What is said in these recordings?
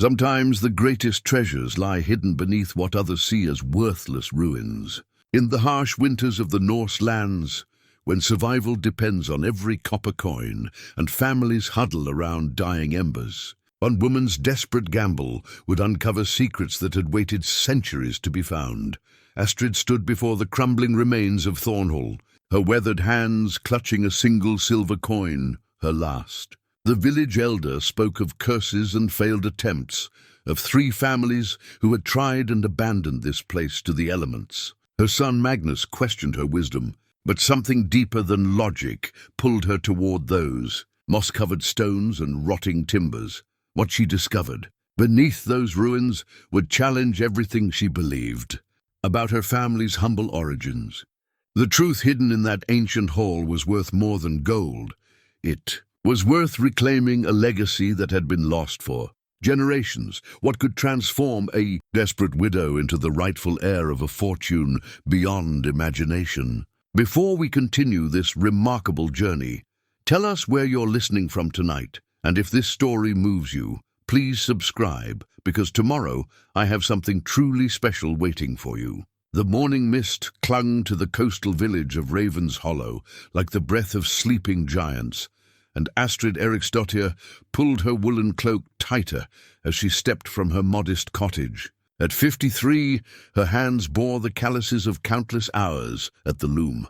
Sometimes the greatest treasures lie hidden beneath what others see as worthless ruins. In the harsh winters of the Norse lands, when survival depends on every copper coin and families huddle around dying embers, one woman's desperate gamble would uncover secrets that had waited centuries to be found. Astrid stood before the crumbling remains of Thornhall, her weathered hands clutching a single silver coin, her last. The village elder spoke of curses and failed attempts, of 3 families who had tried and abandoned this place to the elements. Her son Magnus questioned her wisdom, but something deeper than logic pulled her toward those moss-covered stones and rotting timbers. What she discovered beneath those ruins would challenge everything she believed about her family's humble origins. The truth hidden in that ancient hall was worth more than gold. It was worth reclaiming a legacy that had been lost for generations. What could transform a desperate widow into the rightful heir of a fortune beyond imagination? Before we continue this remarkable journey, tell us where you're listening from tonight, and if this story moves you, please subscribe, because tomorrow I have something truly special waiting for you. The morning mist clung to the coastal village of Raven's Hollow like the breath of sleeping giants, and Astrid Eriksdottir pulled her woolen cloak tighter as she stepped from her modest cottage. At 53, her hands bore the calluses of countless hours at the loom,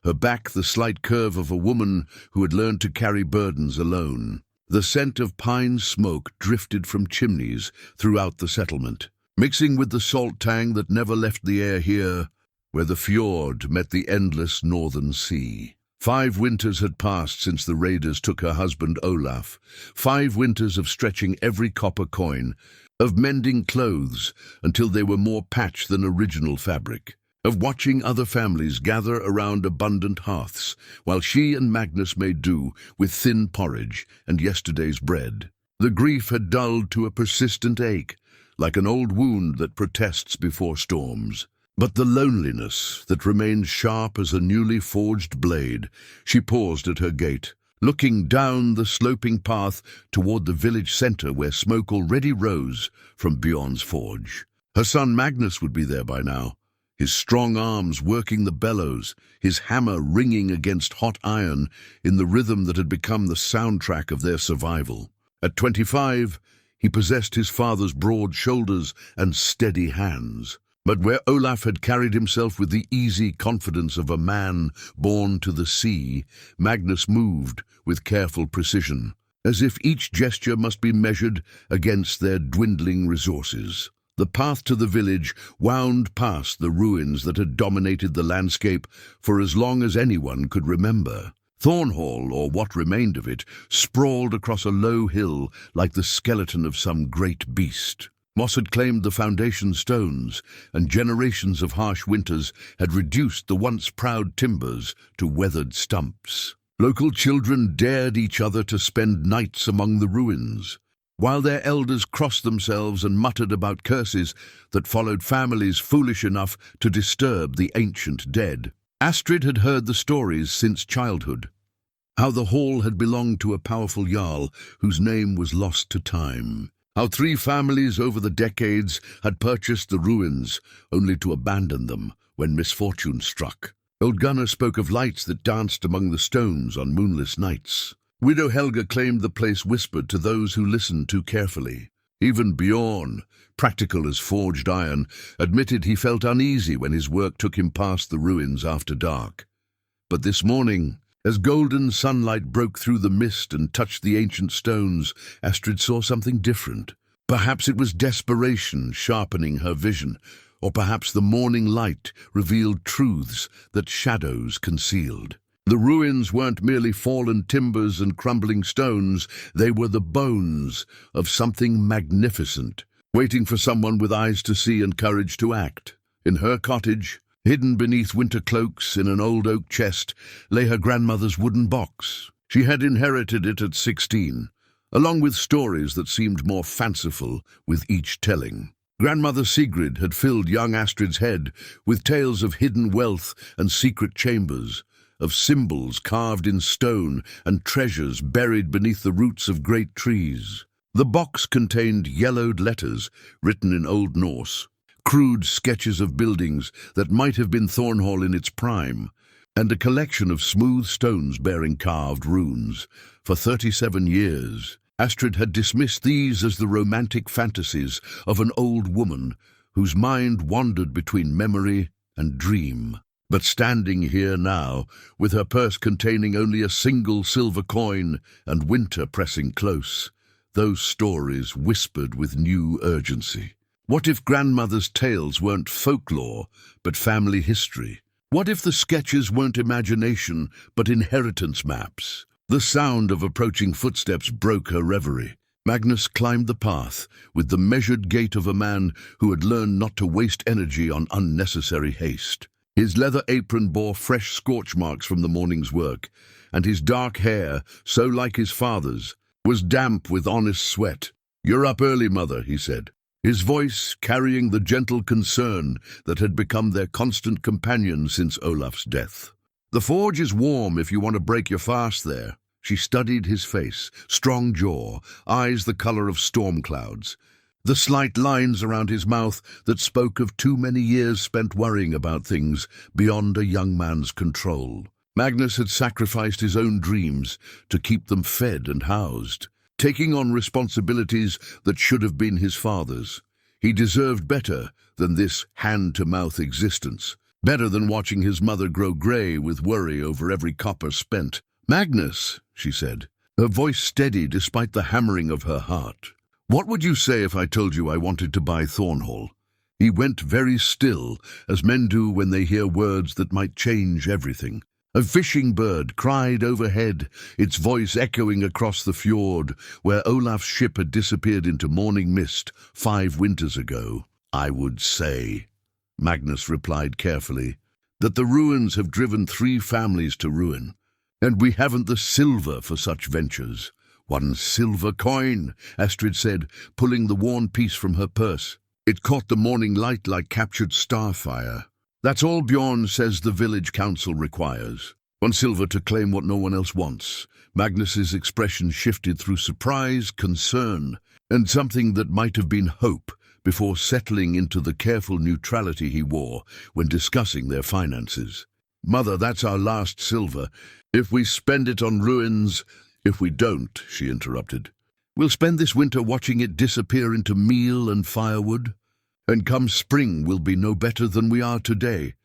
her back the slight curve of a woman who had learned to carry burdens alone. The scent of pine smoke drifted from chimneys throughout the settlement, mixing with the salt tang that never left the air here, where the fjord met the endless northern sea. 5 winters had passed since the raiders took her husband Olaf. 5 winters of stretching every copper coin, of mending clothes until they were more patch than original fabric, of watching other families gather around abundant hearths, while she and Magnus made do with thin porridge and yesterday's bread. The grief had dulled to a persistent ache, like an old wound that protests before storms. But the loneliness that remained sharp as a newly forged blade. She paused at her gate, looking down the sloping path toward the village center where smoke already rose from Bjorn's forge. Her son Magnus would be there by now, his strong arms working the bellows, his hammer ringing against hot iron in the rhythm that had become the soundtrack of their survival. At 25, he possessed his father's broad shoulders and steady hands. But where Olaf had carried himself with the easy confidence of a man born to the sea, Magnus moved with careful precision, as if each gesture must be measured against their dwindling resources. The path to the village wound past the ruins that had dominated the landscape for as long as anyone could remember. Thornhall, or what remained of it, sprawled across a low hill like the skeleton of some great beast. Moss had claimed the foundation stones, and generations of harsh winters had reduced the once proud timbers to weathered stumps. Local children dared each other to spend nights among the ruins, while their elders crossed themselves and muttered about curses that followed families foolish enough to disturb the ancient dead. Astrid had heard the stories since childhood, how the hall had belonged to a powerful jarl whose name was lost to time. How 3 families over the decades had purchased the ruins, only to abandon them when misfortune struck. Old Gunnar spoke of lights that danced among the stones on moonless nights. Widow Helga claimed the place whispered to those who listened too carefully. Even Bjorn, practical as forged iron, admitted he felt uneasy when his work took him past the ruins after dark. But this morning, as golden sunlight broke through the mist and touched the ancient stones, Astrid saw something different. Perhaps it was desperation sharpening her vision, or perhaps the morning light revealed truths that shadows concealed. The ruins weren't merely fallen timbers and crumbling stones, they were the bones of something magnificent, waiting for someone with eyes to see and courage to act. In her cottage, hidden beneath winter cloaks in an old oak chest, lay her grandmother's wooden box. She had inherited it at 16, along with stories that seemed more fanciful with each telling. Grandmother Sigrid had filled young Astrid's head with tales of hidden wealth and secret chambers, of symbols carved in stone and treasures buried beneath the roots of great trees. The box contained yellowed letters written in Old Norse, crude sketches of buildings that might have been Thornhall in its prime, and a collection of smooth stones bearing carved runes. For 37 years, Astrid had dismissed these as the romantic fantasies of an old woman whose mind wandered between memory and dream. But standing here now, with her purse containing only a single silver coin and winter pressing close, those stories whispered with new urgency. What if grandmother's tales weren't folklore, but family history? What if the sketches weren't imagination, but inheritance maps? The sound of approaching footsteps broke her reverie. Magnus climbed the path with the measured gait of a man who had learned not to waste energy on unnecessary haste. His leather apron bore fresh scorch marks from the morning's work, and his dark hair, so like his father's, was damp with honest sweat. "You're up early, mother," he said, his voice carrying the gentle concern that had become their constant companion since Olaf's death. "The forge is warm if you want to break your fast there." She studied his face, strong jaw, eyes the color of storm clouds, the slight lines around his mouth that spoke of too many years spent worrying about things beyond a young man's control. Magnus had sacrificed his own dreams to keep them fed and housed, taking on responsibilities that should have been his father's. He deserved better than this hand-to-mouth existence, better than watching his mother grow grey with worry over every copper spent. "Magnus," she said, her voice steady despite the hammering of her heart, "what would you say if I told you I wanted to buy Thornhall?" He went very still, as men do when they hear words that might change everything. A fishing bird cried overhead, its voice echoing across the fjord where Olaf's ship had disappeared into morning mist 5 winters ago. "I would say," Magnus replied carefully, "that the ruins have driven 3 families to ruin, and we haven't the silver for such ventures." "1 silver coin," Astrid said, pulling the worn piece from her purse. It caught the morning light like captured starfire. "That's all Bjorn says the village council requires. 1 silver to claim what no one else wants." Magnus's expression shifted through surprise, concern, and something that might have been hope before settling into the careful neutrality he wore when discussing their finances. "Mother, that's our last silver. If we spend it on ruins—" "If we don't," she interrupted, "we'll spend this winter watching it disappear into meal and firewood. And come spring, we'll be no better than we are today."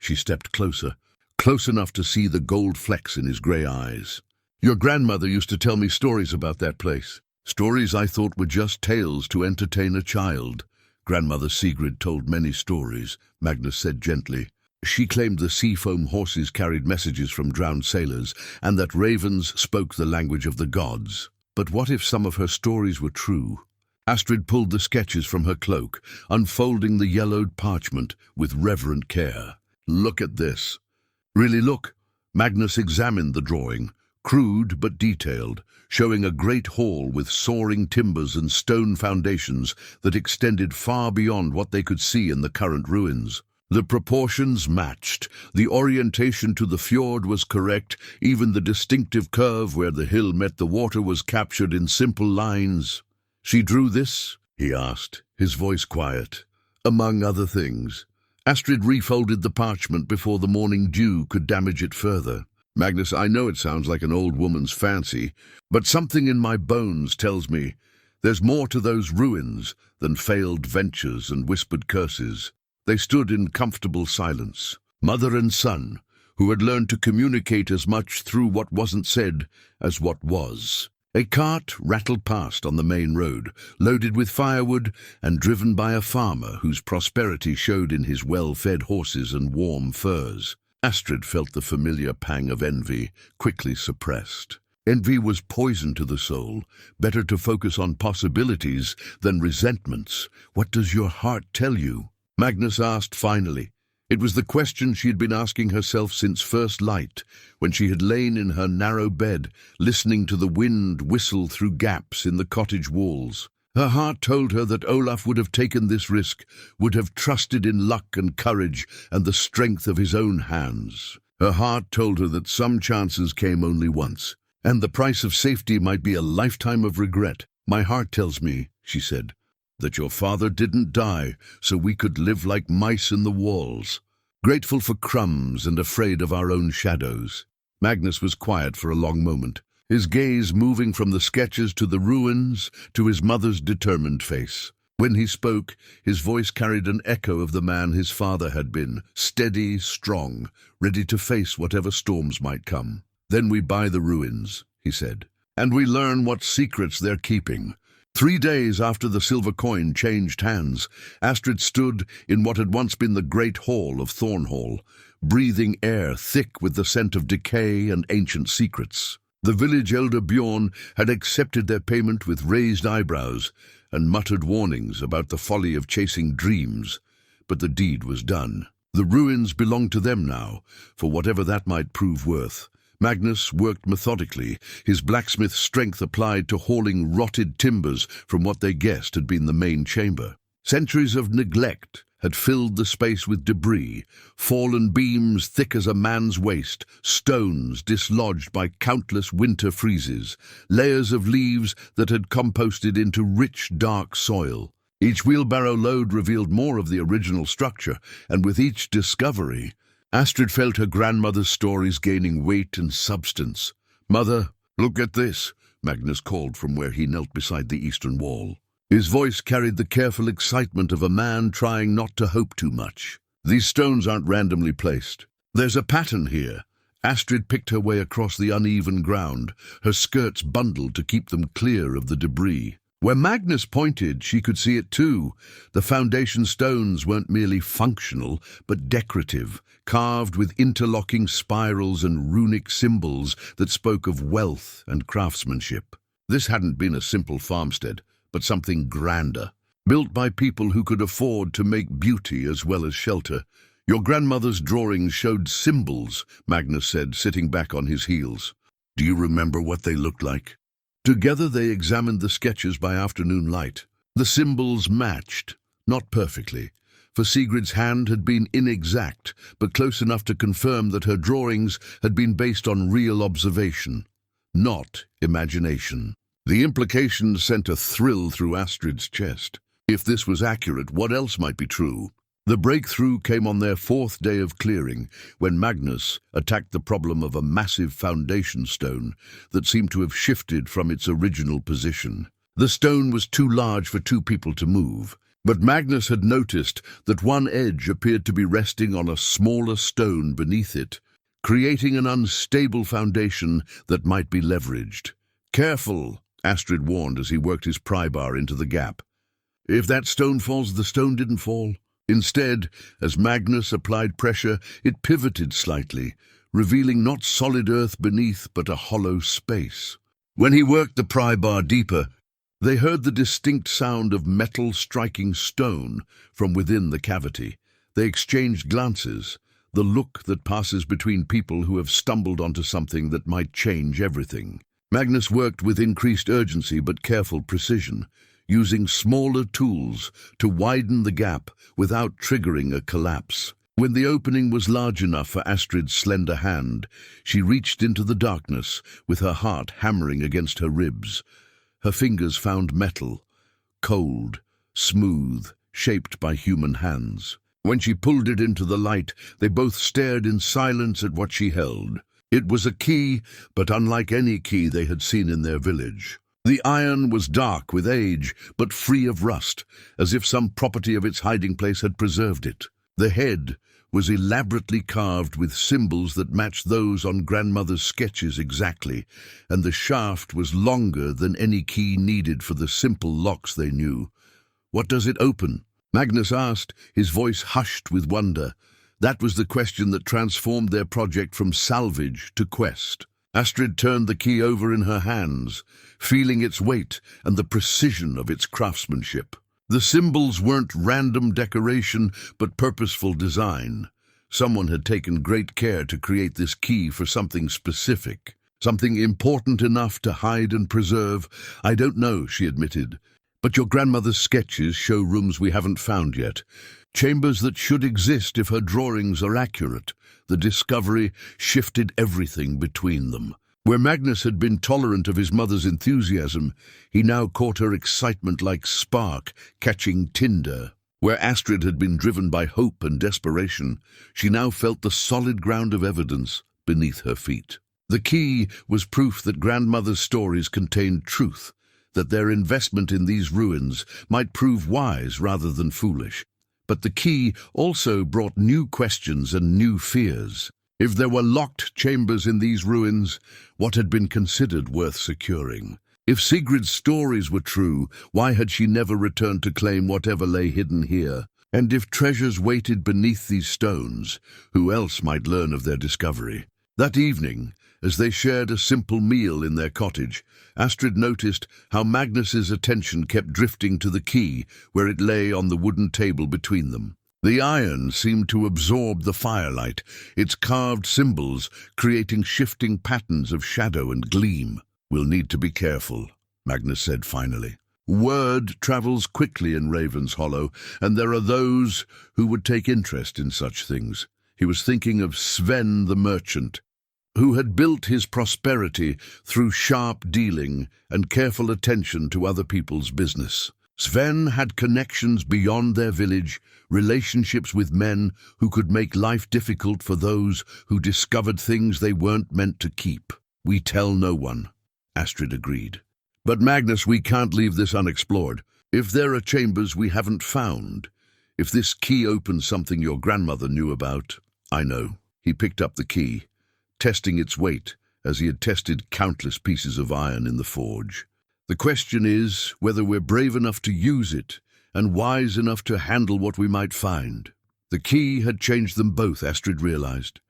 She stepped closer, close enough to see the gold flecks in his grey eyes. "Your grandmother used to tell me stories about that place. Stories I thought were just tales to entertain a child." "Grandmother Sigrid told many stories," Magnus said gently. "She claimed the seafoam horses carried messages from drowned sailors, and that ravens spoke the language of the gods. But what if some of her stories were true?" Astrid pulled the sketches from her cloak, unfolding the yellowed parchment with reverent care. "Look at this." "Really look." Magnus examined the drawing, crude but detailed, showing a great hall with soaring timbers and stone foundations that extended far beyond what they could see in the current ruins. The proportions matched, the orientation to the fjord was correct, even the distinctive curve where the hill met the water was captured in simple lines. "She drew this?" he asked, his voice quiet. "Among other things." Astrid refolded the parchment before the morning dew could damage it further. "Magnus, I know it sounds like an old woman's fancy, but something in my bones tells me there's more to those ruins than failed ventures and whispered curses." They stood in comfortable silence, mother and son, who had learned to communicate as much through what wasn't said as what was. A cart rattled past on the main road, loaded with firewood and driven by a farmer whose prosperity showed in his well-fed horses and warm furs. Astrid felt the familiar pang of envy, quickly suppressed. Envy was poison to the soul. Better to focus on possibilities than resentments. "What does your heart tell you?" Magnus asked finally. It was the question she had been asking herself since first light, when she had lain in her narrow bed, listening to the wind whistle through gaps in the cottage walls. Her heart told her that Olaf would have taken this risk, would have trusted in luck and courage and the strength of his own hands. Her heart told her that some chances came only once, and the price of safety might be a lifetime of regret. "My heart tells me," she said, "that your father didn't die so we could live like mice in the walls, grateful for crumbs and afraid of our own shadows." Magnus was quiet for a long moment, his gaze moving from the sketches to the ruins to his mother's determined face. When he spoke, his voice carried an echo of the man his father had been, steady, strong, ready to face whatever storms might come. "Then we buy the ruins," he said, "and we learn what secrets they're keeping." 3 days after the silver coin changed hands, Astrid stood in what had once been the great hall of Thornhall, breathing air thick with the scent of decay and ancient secrets. The village elder Bjorn had accepted their payment with raised eyebrows and muttered warnings about the folly of chasing dreams, but the deed was done. The ruins belonged to them now, for whatever that might prove worth. Magnus worked methodically, his blacksmith strength applied to hauling rotted timbers from what they guessed had been the main chamber. Centuries of neglect had filled the space with debris, fallen beams thick as a man's waist, stones dislodged by countless winter freezes, layers of leaves that had composted into rich, dark soil. Each wheelbarrow load revealed more of the original structure, and with each discovery, Astrid felt her grandmother's stories gaining weight and substance. "Mother, look at this," Magnus called from where he knelt beside the eastern wall. His voice carried the careful excitement of a man trying not to hope too much. "These stones aren't randomly placed. There's a pattern here." Astrid picked her way across the uneven ground, her skirts bundled to keep them clear of the debris. Where Magnus pointed, she could see it too. The foundation stones weren't merely functional, but decorative, carved with interlocking spirals and runic symbols that spoke of wealth and craftsmanship. This hadn't been a simple farmstead, but something grander, built by people who could afford to make beauty as well as shelter. "Your grandmother's drawings showed symbols," Magnus said, sitting back on his heels. "Do you remember what they looked like?" Together they examined the sketches by afternoon light. The symbols matched, not perfectly, for Sigrid's hand had been inexact, but close enough to confirm that her drawings had been based on real observation, not imagination. The implications sent a thrill through Astrid's chest. If this was accurate, what else might be true? The breakthrough came on their 4th day of clearing, when Magnus attacked the problem of a massive foundation stone that seemed to have shifted from its original position. The stone was too large for 2 people to move, but Magnus had noticed that one edge appeared to be resting on a smaller stone beneath it, creating an unstable foundation that might be leveraged. "Careful," Astrid warned as he worked his pry bar into the gap. "If that stone falls, the stone didn't fall." Instead, as Magnus applied pressure, it pivoted slightly, revealing not solid earth beneath, but a hollow space. When he worked the pry bar deeper, they heard the distinct sound of metal striking stone from within the cavity. They exchanged glances, the look that passes between people who have stumbled onto something that might change everything. Magnus worked with increased urgency but careful precision, using smaller tools to widen the gap without triggering a collapse. When the opening was large enough for Astrid's slender hand, she reached into the darkness with her heart hammering against her ribs. Her fingers found metal, cold, smooth, shaped by human hands. When she pulled it into the light, they both stared in silence at what she held. It was a key, but unlike any key they had seen in their village. The iron was dark with age, but free of rust, as if some property of its hiding place had preserved it. The head was elaborately carved with symbols that matched those on grandmother's sketches exactly, and the shaft was longer than any key needed for the simple locks they knew. "What does it open?" Magnus asked, his voice hushed with wonder. That was the question that transformed their project from salvage to quest. Astrid turned the key over in her hands, feeling its weight and the precision of its craftsmanship. The symbols weren't random decoration, but purposeful design. Someone had taken great care to create this key for something specific, something important enough to hide and preserve. "I don't know," she admitted, "but your grandmother's sketches show rooms we haven't found yet. Chambers that should exist if her drawings are accurate." The discovery shifted everything between them. Where Magnus had been tolerant of his mother's enthusiasm, he now caught her excitement like spark catching tinder. Where Astrid had been driven by hope and desperation, she now felt the solid ground of evidence beneath her feet. The key was proof that grandmother's stories contained truth, that their investment in these ruins might prove wise rather than foolish. But the key also brought new questions and new fears. If there were locked chambers in these ruins, what had been considered worth securing? If Sigrid's stories were true, why had she never returned to claim whatever lay hidden here? And if treasures waited beneath these stones, who else might learn of their discovery? That evening, as they shared a simple meal in their cottage, Astrid noticed how Magnus's attention kept drifting to the key where it lay on the wooden table between them. The iron seemed to absorb the firelight, its carved symbols creating shifting patterns of shadow and gleam. "We'll need to be careful," Magnus said finally. "Word travels quickly in Raven's Hollow, and there are those who would take interest in such things." He was thinking of Sven the merchant, who had built his prosperity through sharp dealing and careful attention to other people's business. Sven had connections beyond their village, relationships with men who could make life difficult for those who discovered things they weren't meant to keep. "We tell no one," Astrid agreed. "But Magnus, we can't leave this unexplored. If there are chambers we haven't found, if this key opens something your grandmother knew about." "I know." He picked up the key, testing its weight as he had tested countless pieces of iron in the forge. "The question is whether we're brave enough to use it and wise enough to handle what we might find." The key had changed them both, Astrid realized.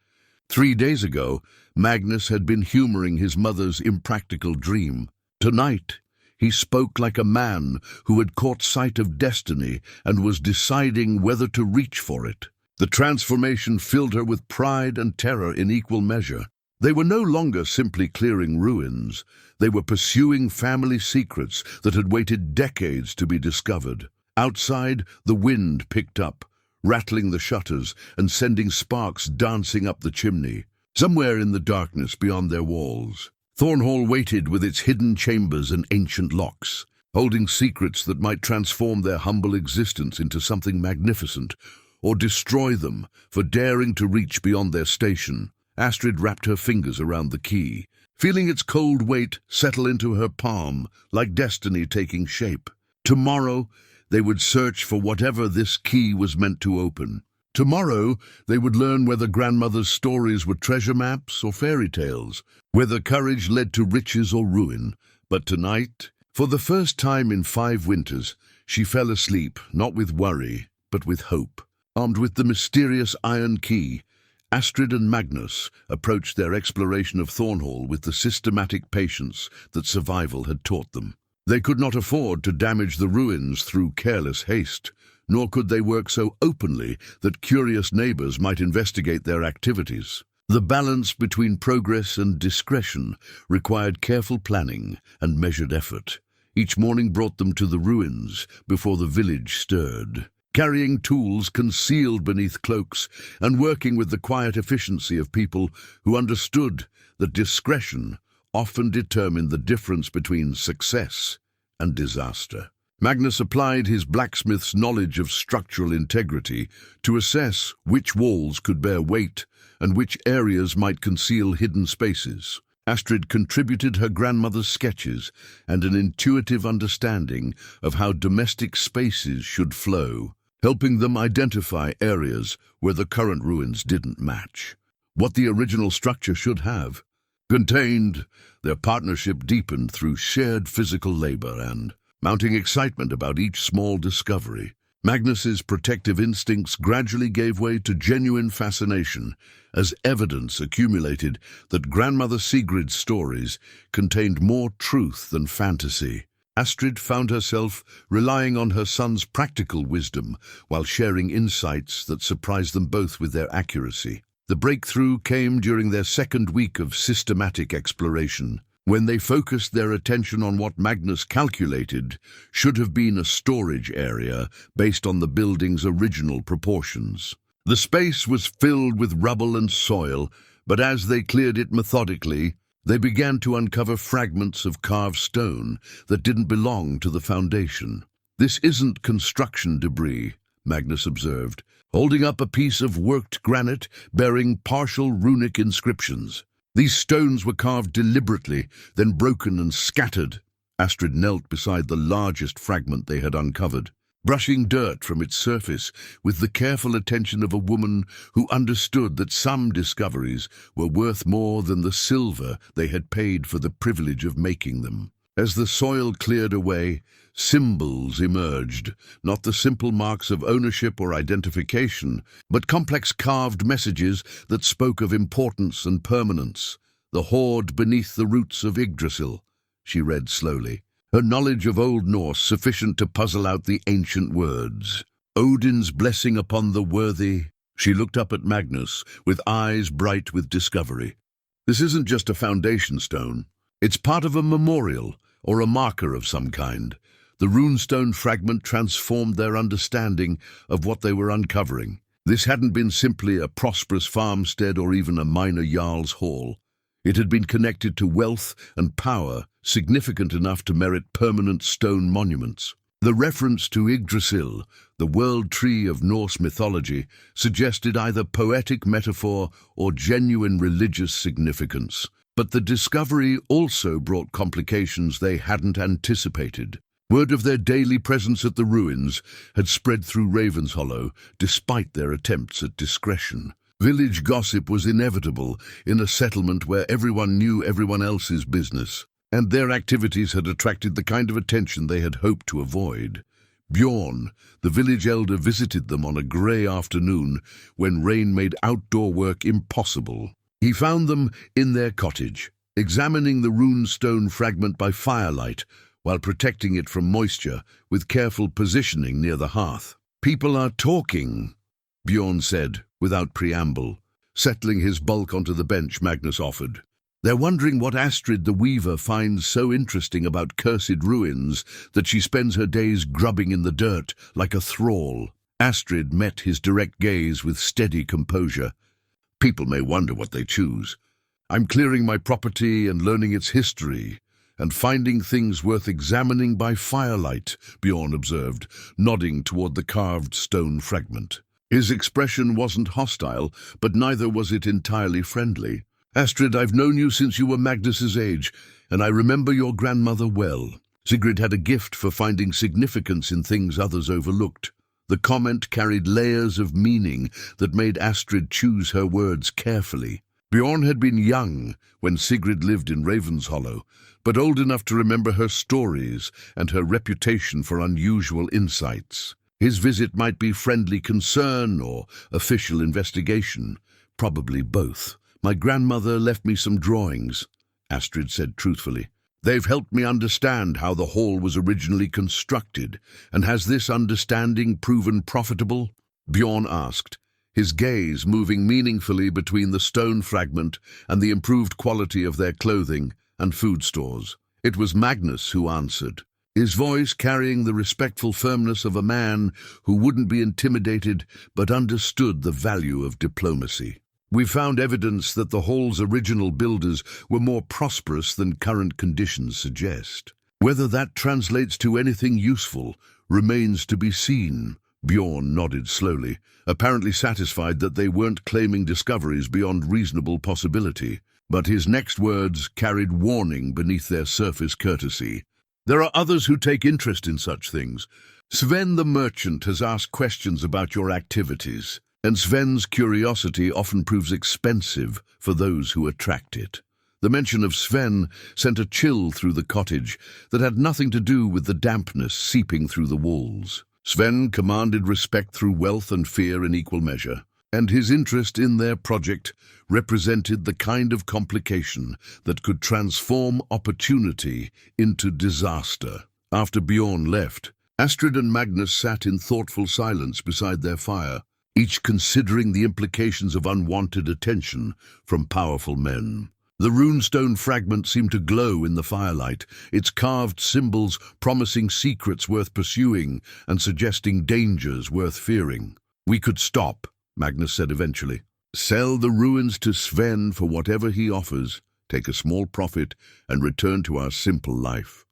3 days ago, Magnus had been humoring his mother's impractical dream. Tonight, he spoke like a man who had caught sight of destiny and was deciding whether to reach for it. The transformation filled her with pride and terror in equal measure. They were no longer simply clearing ruins. They were pursuing family secrets that had waited decades to be discovered. Outside, the wind picked up, rattling the shutters and sending sparks dancing up the chimney. Somewhere in the darkness beyond their walls, Thornhall waited with its hidden chambers and ancient locks, holding secrets that might transform their humble existence into something magnificent, or destroy them for daring to reach beyond their station. Astrid wrapped her fingers around the key, feeling its cold weight settle into her palm like destiny taking shape. Tomorrow, they would search for whatever this key was meant to open. Tomorrow, they would learn whether grandmother's stories were treasure maps or fairy tales, whether courage led to riches or ruin. But tonight, for the first time in 5 winters, she fell asleep, not with worry, but with hope. Armed with the mysterious iron key, Astrid and Magnus approached their exploration of Thornhall with the systematic patience that survival had taught them. They could not afford to damage the ruins through careless haste, nor could they work so openly that curious neighbors might investigate their activities. The balance between progress and discretion required careful planning and measured effort. Each morning brought them to the ruins before the village stirred, carrying tools concealed beneath cloaks and working with the quiet efficiency of people who understood that discretion often determined the difference between success and disaster. Magnus applied his blacksmith's knowledge of structural integrity to assess which walls could bear weight and which areas might conceal hidden spaces. Astrid contributed her grandmother's sketches and an intuitive understanding of how domestic spaces should flow, helping them identify areas where the current ruins didn't match what the original structure should have contained. Their partnership deepened through shared physical labor and mounting excitement about each small discovery. Magnus's protective instincts gradually gave way to genuine fascination as evidence accumulated that Grandmother Sigrid's stories contained more truth than fantasy. Astrid found herself relying on her son's practical wisdom while sharing insights that surprised them both with their accuracy. The breakthrough came during their 2nd week of systematic exploration, when they focused their attention on what Magnus calculated should have been a storage area based on the building's original proportions. The space was filled with rubble and soil, but as they cleared it methodically, They began to uncover fragments of carved stone that didn't belong to the foundation. "This isn't construction debris," Magnus observed, holding up a piece of worked granite bearing partial runic inscriptions. "These stones were carved deliberately, then broken and scattered." Astrid knelt beside the largest fragment they had uncovered, brushing dirt from its surface with the careful attention of a woman who understood that some discoveries were worth more than the silver they had paid for the privilege of making them. As the soil cleared away, symbols emerged, not the simple marks of ownership or identification, but complex carved messages that spoke of importance and permanence. "The hoard beneath the roots of Yggdrasil," she read slowly, her knowledge of Old Norse sufficient to puzzle out the ancient words. "Odin's blessing upon the worthy." She looked up at Magnus, with eyes bright with discovery. "This isn't just a foundation stone. It's part of a memorial, or a marker of some kind." The runestone fragment transformed their understanding of what they were uncovering. This hadn't been simply a prosperous farmstead or even a minor jarl's hall. It had been connected to wealth and power, significant enough to merit permanent stone monuments. The reference to Yggdrasil, the world tree of Norse mythology, suggested either poetic metaphor or genuine religious significance. But the discovery also brought complications they hadn't anticipated. Word of their daily presence at the ruins had spread through Ravenshollow, despite their attempts at discretion. Village gossip was inevitable in a settlement where everyone knew everyone else's business, and their activities had attracted the kind of attention they had hoped to avoid. Bjorn, the village elder, visited them on a grey afternoon when rain made outdoor work impossible. He found them in their cottage, examining the runestone fragment by firelight, while protecting it from moisture with careful positioning near the hearth. "People are talking," Bjorn said, without preamble, settling his bulk onto the bench Magnus offered. "They're wondering what Astrid the Weaver finds so interesting about cursed ruins that she spends her days grubbing in the dirt like a thrall." Astrid met his direct gaze with steady composure. "People may wonder what they choose. I'm clearing my property and learning its history, and finding things worth examining by firelight," Bjorn observed, nodding toward the carved stone fragment. His expression wasn't hostile, but neither was it entirely friendly. "Astrid, I've known you since you were Magnus's age, and I remember your grandmother well. Sigrid had a gift for finding significance in things others overlooked." The comment carried layers of meaning that made Astrid choose her words carefully. Bjorn had been young when Sigrid lived in Ravenshollow, but old enough to remember her stories and her reputation for unusual insights. His visit might be friendly concern or official investigation, probably both. "My grandmother left me some drawings," Astrid said truthfully. "They've helped me understand how the hall was originally constructed, and has this understanding proven profitable?" Bjorn asked, his gaze moving meaningfully between the stone fragment and the improved quality of their clothing and food stores. It was Magnus who answered, his voice carrying the respectful firmness of a man who wouldn't be intimidated but understood the value of diplomacy. "We found evidence that the hall's original builders were more prosperous than current conditions suggest. Whether that translates to anything useful remains to be seen." Bjorn nodded slowly, apparently satisfied that they weren't claiming discoveries beyond reasonable possibility. But his next words carried warning beneath their surface courtesy. "There are others who take interest in such things. Sven the merchant has asked questions about your activities, and Sven's curiosity often proves expensive for those who attract it." The mention of Sven sent a chill through the cottage that had nothing to do with the dampness seeping through the walls. Sven commanded respect through wealth and fear in equal measure, and his interest in their project represented the kind of complication that could transform opportunity into disaster. After Bjorn left, Astrid and Magnus sat in thoughtful silence beside their fire, each considering the implications of unwanted attention from powerful men. The runestone fragment seemed to glow in the firelight, its carved symbols promising secrets worth pursuing and suggesting dangers worth fearing. "We could stop," Magnus said eventually. "Sell the ruins to Sven for whatever he offers. take a small profit, and return to our simple life.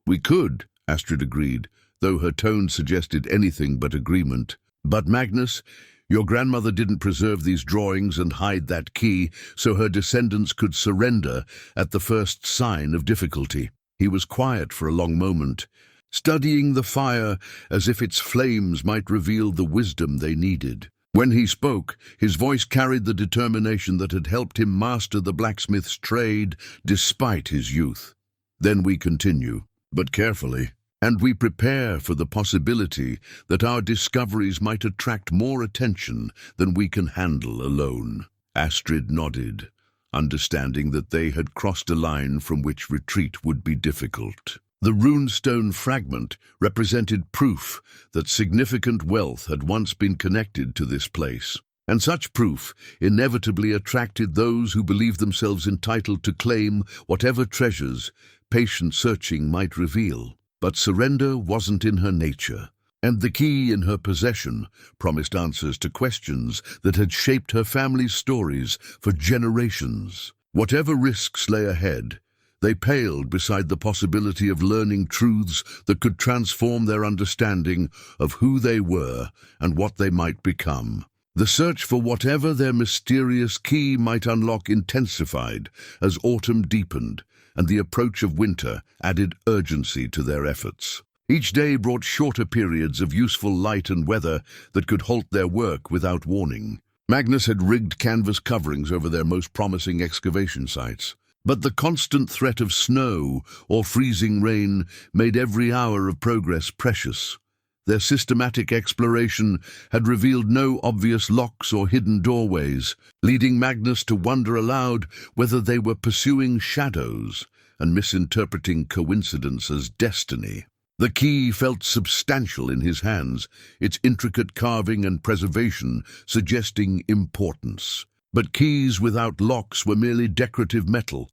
We could, Astrid agreed, though her tone suggested anything but agreement. But Magnus, your grandmother didn't preserve these drawings and hide that key so her descendants could surrender at the first sign of difficulty. He was quiet for a long moment, studying the fire as if its flames might reveal the wisdom they needed. When he spoke, his voice carried the determination that had helped him master the blacksmith's trade despite his youth. Then we continue, but carefully, and we prepare for the possibility that our discoveries might attract more attention than we can handle alone. Astrid nodded, understanding that they had crossed a line from which retreat would be difficult. The runestone fragment represented proof that significant wealth had once been connected to this place, and such proof inevitably attracted those who believed themselves entitled to claim whatever treasures patient searching might reveal. But surrender wasn't in her nature, and the key in her possession promised answers to questions that had shaped her family's stories for generations. Whatever risks lay ahead, they paled beside the possibility of learning truths that could transform their understanding of who they were and what they might become. The search for whatever their mysterious key might unlock intensified as autumn deepened, and the approach of winter added urgency to their efforts. Each day brought shorter periods of useful light and weather that could halt their work without warning. Magnus had rigged canvas coverings over their most promising excavation sites, but the constant threat of snow or freezing rain made every hour of progress precious. Their systematic exploration had revealed no obvious locks or hidden doorways, leading Magnus to wonder aloud whether they were pursuing shadows and misinterpreting coincidence as destiny. The key felt substantial in his hands, its intricate carving and preservation suggesting importance. But keys without locks were merely decorative metal,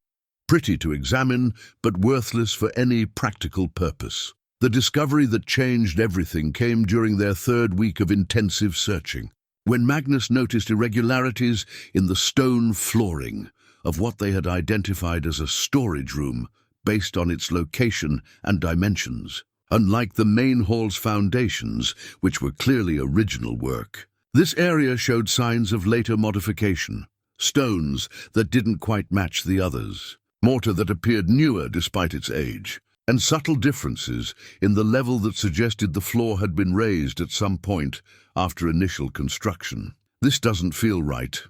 pretty to examine but worthless for any practical purpose. The discovery that changed everything came during their third week of intensive searching, when Magnus noticed irregularities in the stone flooring of what they had identified as a storage room based on its location and dimensions. Unlike the main hall's foundations, which were clearly original work, this area showed signs of later modification, stones that didn't quite match the others, mortar that appeared newer despite its age, and subtle differences in the level that suggested the floor had been raised at some point after initial construction. "This doesn't feel right,"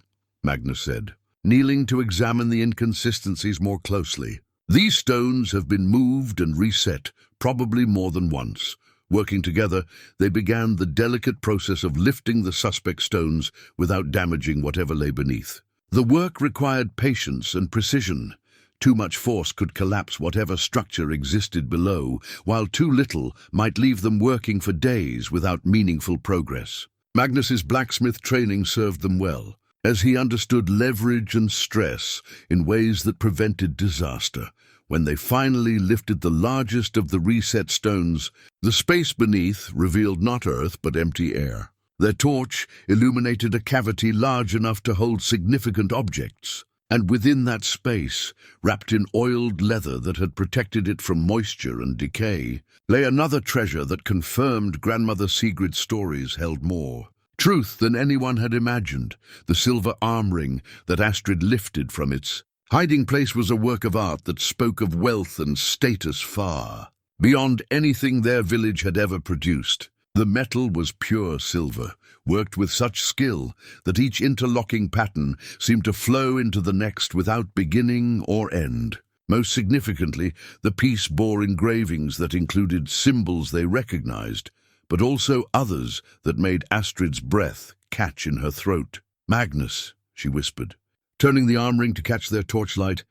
Magnus said, kneeling to examine the inconsistencies more closely. "These stones have been moved and reset, probably more than once." Working together, they began the delicate process of lifting the suspect stones without damaging whatever lay beneath. The work required patience and precision. Too much force could collapse whatever structure existed below, while too little might leave them working for days without meaningful progress. Magnus's blacksmith training served them well, as he understood leverage and stress in ways that prevented disaster. When they finally lifted the largest of the reset stones, the space beneath revealed not earth but empty air. Their torch illuminated a cavity large enough to hold significant objects, and within that space, wrapped in oiled leather that had protected it from moisture and decay, lay another treasure that confirmed Grandmother Sigrid's stories held more truth than anyone had imagined. The silver arm ring that Astrid lifted from its hiding place was a work of art that spoke of wealth and status far beyond anything their village had ever produced. The metal was pure silver, worked with such skill that each interlocking pattern seemed to flow into the next without beginning or end. Most significantly, the piece bore engravings that included symbols they recognized, but also others that made Astrid's breath catch in her throat. "Magnus," she whispered, turning the arm ring to catch their torchlight,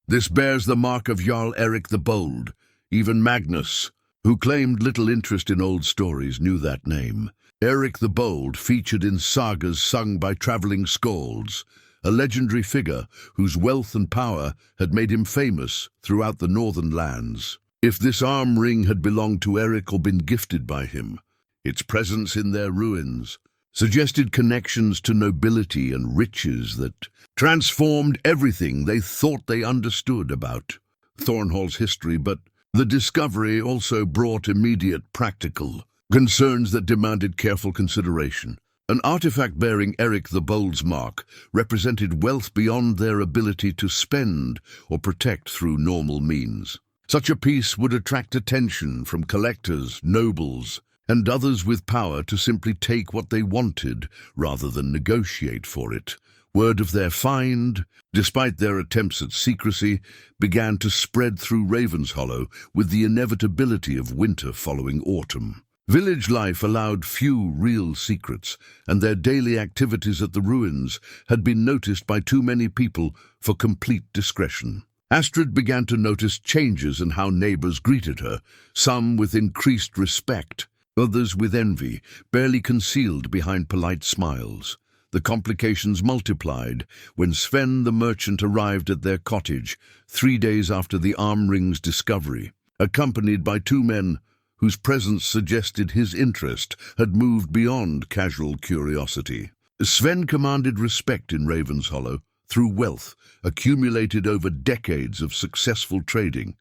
"this bears the mark of Jarl Eric the Bold." Even Magnus, who claimed little interest in old stories, knew that name. Eric the Bold featured in sagas sung by traveling skalds, a legendary figure whose wealth and power had made him famous throughout the northern lands. If this arm ring had belonged to Eric or been gifted by him, its presence in their ruins suggested connections to nobility and riches that transformed everything they thought they understood about Thornhall's history, but the discovery also brought immediate practical concerns that demanded careful consideration. An artifact bearing Eric the Bold's mark represented wealth beyond their ability to spend or protect through normal means. Such a piece would attract attention from collectors, nobles, and others with power to simply take what they wanted rather than negotiate for it. Word of their find, despite their attempts at secrecy, began to spread through Ravenshollow with the inevitability of winter following autumn. Village life allowed few real secrets, and their daily activities at the ruins had been noticed by too many people for complete discretion. Astrid began to notice changes in how neighbors greeted her, some with increased respect, others with envy, barely concealed behind polite smiles. The complications multiplied when Sven the merchant arrived at their cottage 3 days after the arm ring's discovery, accompanied by 2 men whose presence suggested his interest had moved beyond casual curiosity. Sven commanded respect in Ravenshollow through wealth accumulated over decades of successful trading,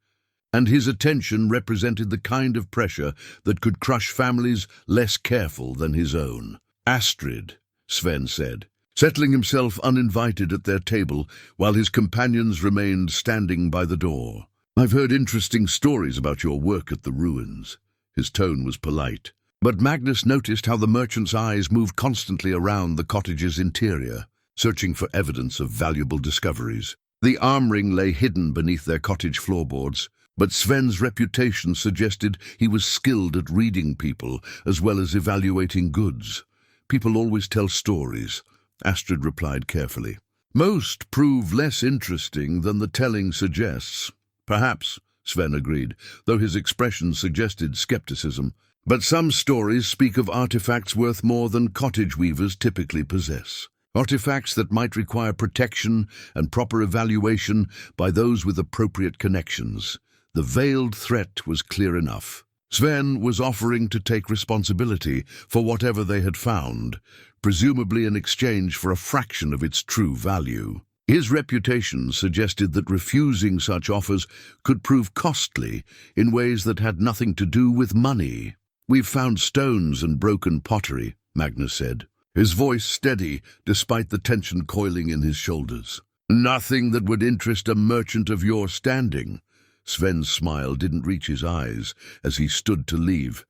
and his attention represented the kind of pressure that could crush families less careful than his own. "Astrid," Sven said, settling himself uninvited at their table while his companions remained standing by the door. "I've heard interesting stories about your work at the ruins." His tone was polite, but Magnus noticed how the merchant's eyes moved constantly around the cottage's interior, searching for evidence of valuable discoveries. The arm ring lay hidden beneath their cottage floorboards, but Sven's reputation suggested he was skilled at reading people as well as evaluating goods. "People always tell stories," Astrid replied carefully. "Most prove less interesting than the telling suggests." "Perhaps," Sven agreed, though his expression suggested skepticism. "But some stories speak of artifacts worth more than cottage weavers typically possess. Artifacts that might require protection and proper evaluation by those with appropriate connections." The veiled threat was clear enough. Sven was offering to take responsibility for whatever they had found, presumably in exchange for a fraction of its true value. His reputation suggested that refusing such offers could prove costly in ways that had nothing to do with money. "We've found stones and broken pottery," Magnus said, his voice steady despite the tension coiling in his shoulders. "Nothing that would interest a merchant of your standing." Sven's smile didn't reach his eyes as he stood to leave.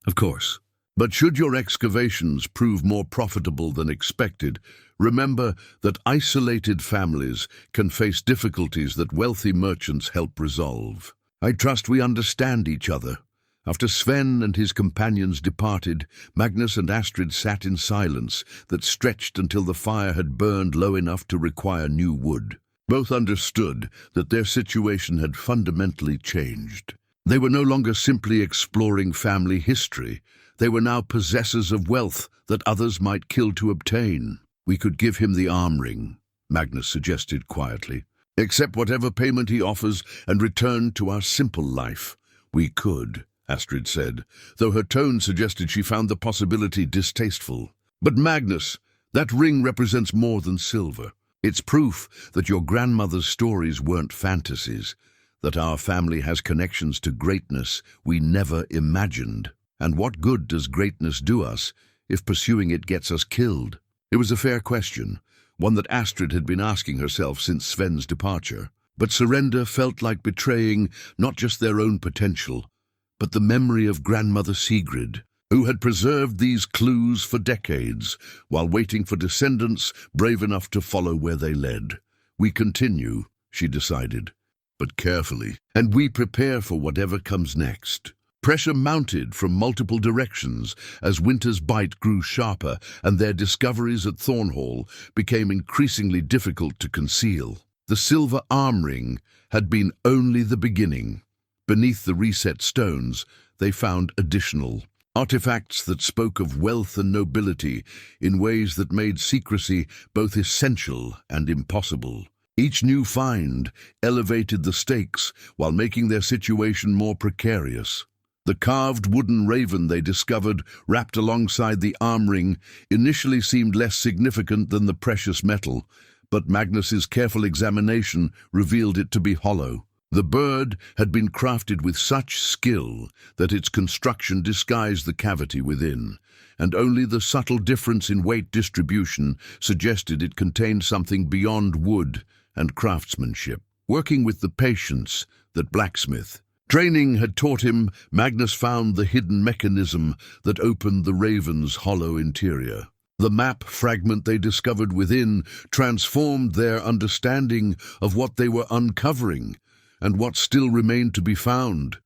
"Of course. But should your excavations prove more profitable than expected, remember that isolated families can face difficulties that wealthy merchants help resolve. I trust we understand each other." After Sven and his companions departed, Magnus and Astrid sat in silence that stretched until the fire had burned low enough to require new wood. Both understood that their situation had fundamentally changed. They were no longer simply exploring family history. They were now possessors of wealth that others might kill to obtain. "We could give him the arm ring," Magnus suggested quietly. "Accept whatever payment he offers and return to our simple life." "We could," Astrid said, though her tone suggested she found the possibility distasteful. "But Magnus, that ring represents more than silver. It's proof that your grandmother's stories weren't fantasies, that our family has connections to greatness we never imagined. And what good does greatness do us if pursuing it gets us killed?" It was a fair question, one that Astrid had been asking herself since Sven's departure. But surrender felt like betraying not just their own potential, but the memory of grandmother Sigrid, who had preserved these clues for decades, while waiting for descendants brave enough to follow where they led. "We continue," she decided, "but carefully, and we prepare for whatever comes next." Pressure mounted from multiple directions as winter's bite grew sharper and their discoveries at Thornhall became increasingly difficult to conceal. The silver arm ring had been only the beginning. Beneath the reset stones, they found additional artifacts that spoke of wealth and nobility in ways that made secrecy both essential and impossible. Each new find elevated the stakes while making their situation more precarious. The carved wooden raven they discovered, wrapped alongside the arm ring, initially seemed less significant than the precious metal, but Magnus's careful examination revealed it to be hollow. The bird had been crafted with such skill that its construction disguised the cavity within, and only the subtle difference in weight distribution suggested it contained something beyond wood and craftsmanship. Working with the patience that blacksmith training had taught him, Magnus found the hidden mechanism that opened the raven's hollow interior. The map fragment they discovered within transformed their understanding of what they were uncovering and what still remained to be found.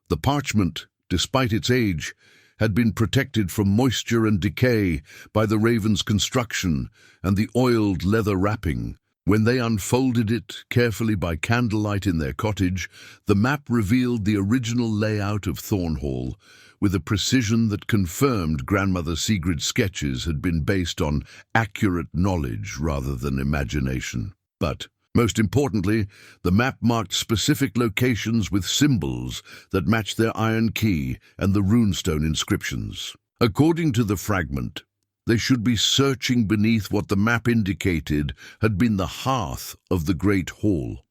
The parchment, despite its age, had been protected from moisture and decay by the raven's construction and the oiled leather wrapping. When they unfolded it carefully by candlelight in their cottage, the map revealed the original layout of Thornhall with a precision that confirmed Grandmother Sigrid's sketches had been based on accurate knowledge rather than imagination. But, most importantly, the map marked specific locations with symbols that matched their iron key and the runestone inscriptions. According to the fragment, they should be searching beneath what the map indicated had been the hearth of the Great Hall,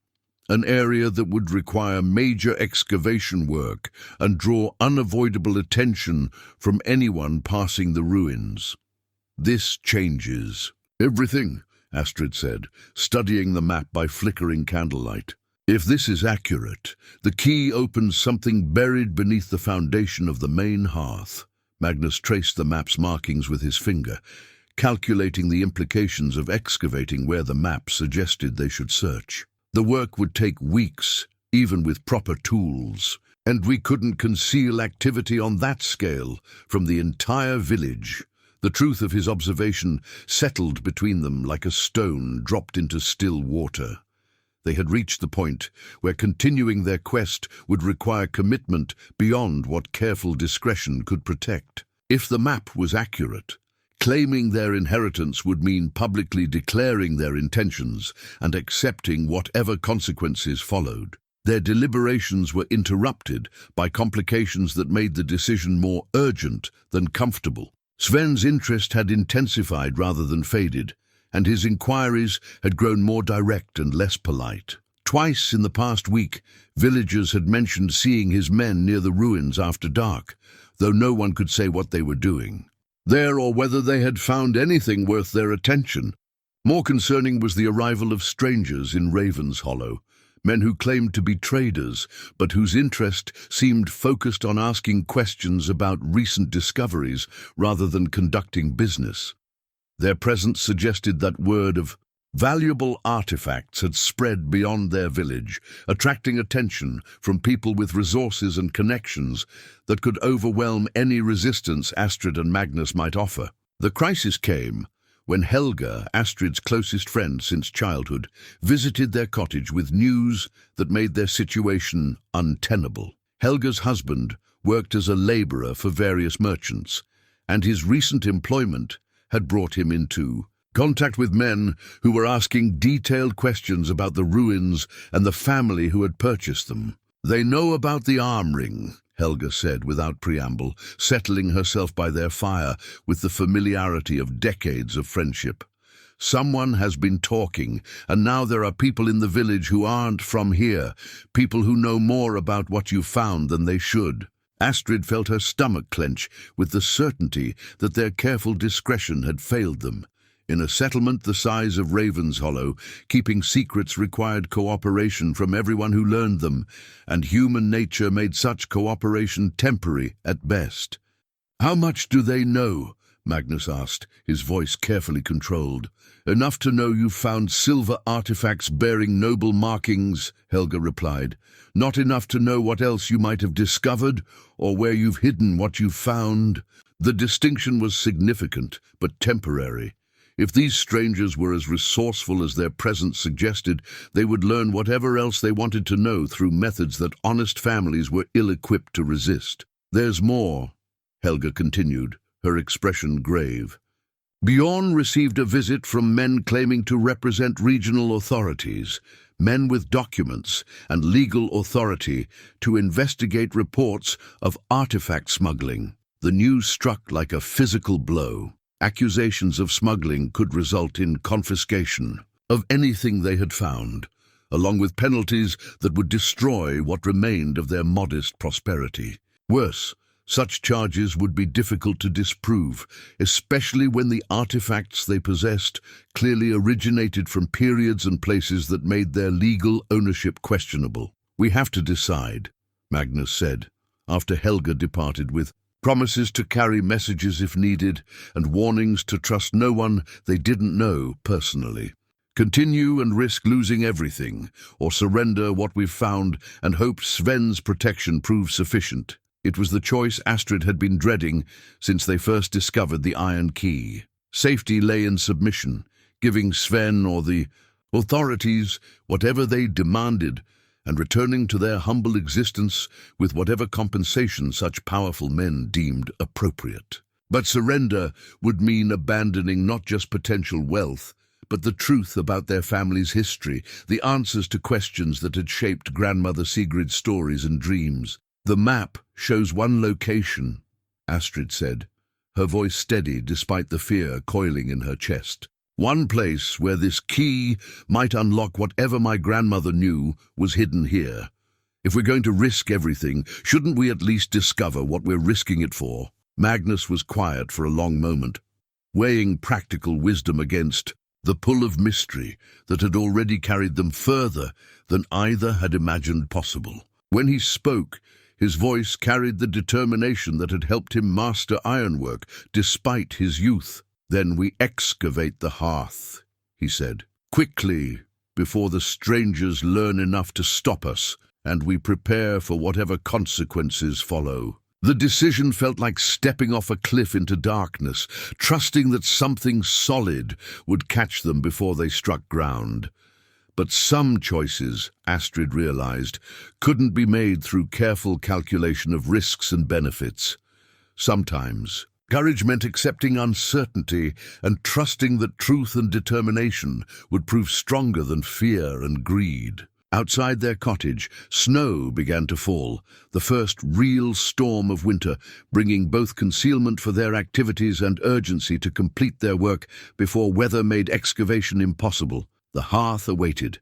an area that would require major excavation work and draw unavoidable attention from anyone passing the ruins. "This changes everything," Astrid said, studying the map by flickering candlelight. "If this is accurate, the key opens something buried beneath the foundation of the main hearth." Magnus traced the map's markings with his finger, calculating the implications of excavating where the map suggested they should search. The work would take weeks, even with proper tools, and we couldn't conceal activity on that scale from the entire village. The truth of his observation settled between them like a stone dropped into still water. They had reached the point where continuing their quest would require commitment beyond what careful discretion could protect. If the map was accurate, claiming their inheritance would mean publicly declaring their intentions and accepting whatever consequences followed. Their deliberations were interrupted by complications that made the decision more urgent than comfortable. Sven's interest had intensified rather than faded, and his inquiries had grown more direct and less polite. Twice in the past week, villagers had mentioned seeing his men near the ruins after dark, though no one could say what they were doing there or whether they had found anything worth their attention. More concerning was the arrival of strangers in Raven's Hollow, men who claimed to be traders, but whose interest seemed focused on asking questions about recent discoveries rather than conducting business. Their presence suggested that word of valuable artifacts had spread beyond their village, attracting attention from people with resources and connections that could overwhelm any resistance Astrid and Magnus might offer. The crisis came when Helga, Astrid's closest friend since childhood, visited their cottage with news that made their situation untenable. Helga's husband worked as a laborer for various merchants, and his recent employment had brought him into contact with men who were asking detailed questions about the ruins and the family who had purchased them. "They know about the arm ring," Helga said without preamble, settling herself by their fire with the familiarity of decades of friendship. "Someone has been talking, and now there are people in the village who aren't from here, people who know more about what you found than they should." Astrid felt her stomach clench with the certainty that their careful discretion had failed them. In a settlement the size of Raven's Hollow, keeping secrets required cooperation from everyone who learned them, and human nature made such cooperation temporary at best. "How much do they know?" Magnus asked, his voice carefully controlled. "Enough to know you found silver artifacts bearing noble markings," Helga replied. "Not enough to know what else you might have discovered, or where you've hidden what you've found." The distinction was significant, but temporary. If these strangers were as resourceful as their presence suggested, they would learn whatever else they wanted to know through methods that honest families were ill-equipped to resist. "There's more," Helga continued, her expression grave. "Bjorn received a visit from men claiming to represent regional authorities, men with documents and legal authority to investigate reports of artifact smuggling. The news struck like a physical blow. Accusations of smuggling could result in confiscation of anything they had found, along with penalties that would destroy what remained of their modest prosperity. Worse, such charges would be difficult to disprove, especially when the artifacts they possessed clearly originated from periods and places that made their legal ownership questionable. "We have to decide," Magnus said, after Helga departed, with promises to carry messages if needed and warnings to trust no one they didn't know personally. "Continue and risk losing everything, or surrender what we've found and hope Sven's protection proves sufficient." It was the choice Astrid had been dreading since they first discovered the Iron Key. Safety lay in submission, giving Sven or the authorities whatever they demanded, and returning to their humble existence with whatever compensation such powerful men deemed appropriate. But surrender would mean abandoning not just potential wealth, but the truth about their family's history, the answers to questions that had shaped Grandmother Sigrid's stories and dreams. "The map shows one location," Astrid said, her voice steady despite the fear coiling in her chest. "One place where this key might unlock whatever my grandmother knew was hidden here. If we're going to risk everything, shouldn't we at least discover what we're risking it for?" Magnus was quiet for a long moment, weighing practical wisdom against the pull of mystery that had already carried them further than either had imagined possible. When he spoke, his voice carried the determination that had helped him master ironwork despite his youth. "Then we excavate the hearth," he said, "quickly, before the strangers learn enough to stop us, and we prepare for whatever consequences follow." The decision felt like stepping off a cliff into darkness, trusting that something solid would catch them before they struck ground. But some choices, Astrid realized, couldn't be made through careful calculation of risks and benefits. Sometimes, courage meant accepting uncertainty and trusting that truth and determination would prove stronger than fear and greed. Outside their cottage, snow began to fall, the first real storm of winter, bringing both concealment for their activities and urgency to complete their work before weather made excavation impossible. The hearth awaited,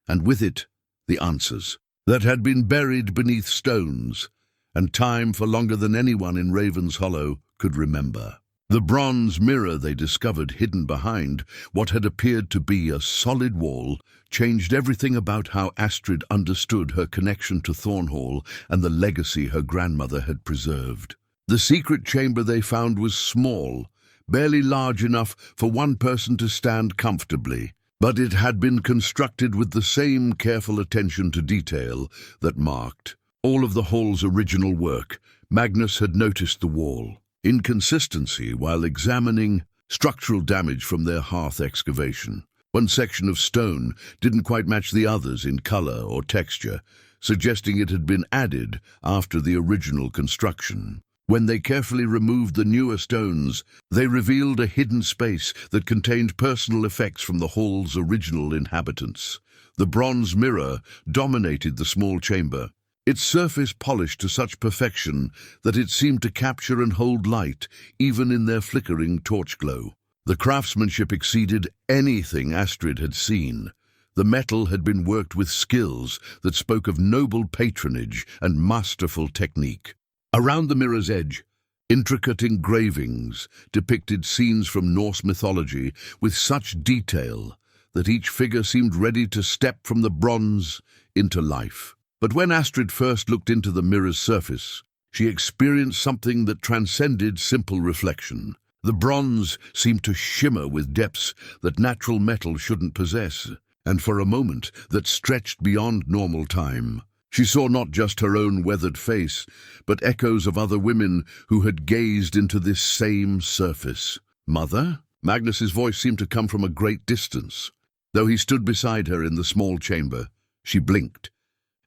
and with it, the answers that had been buried beneath stones, and time for longer than anyone in Raven's Hollow could remember. The bronze mirror they discovered hidden behind what had appeared to be a solid wall changed everything about how Astrid understood her connection to Thornhall and the legacy her grandmother had preserved. The secret chamber they found was small, barely large enough for one person to stand comfortably, but it had been constructed with the same careful attention to detail that marked all of the hall's original work. Magnus had noticed the wall inconsistency while examining structural damage from their hearth excavation. One section of stone didn't quite match the others in color or texture, suggesting it had been added after the original construction. When they carefully removed the newer stones, they revealed a hidden space that contained personal effects from the hall's original inhabitants. The bronze mirror dominated the small chamber, its surface polished to such perfection that it seemed to capture and hold light, even in their flickering torch glow. The craftsmanship exceeded anything Astrid had seen. The metal had been worked with skills that spoke of noble patronage and masterful technique. Around the mirror's edge, intricate engravings depicted scenes from Norse mythology with such detail that each figure seemed ready to step from the bronze into life. But when Astrid first looked into the mirror's surface, she experienced something that transcended simple reflection. The bronze seemed to shimmer with depths that natural metal shouldn't possess, and for a moment that stretched beyond normal time. She saw not just her own weathered face, but echoes of other women who had gazed into this same surface. "Mother?" Magnus's voice seemed to come from a great distance. Though he stood beside her in the small chamber, she blinked,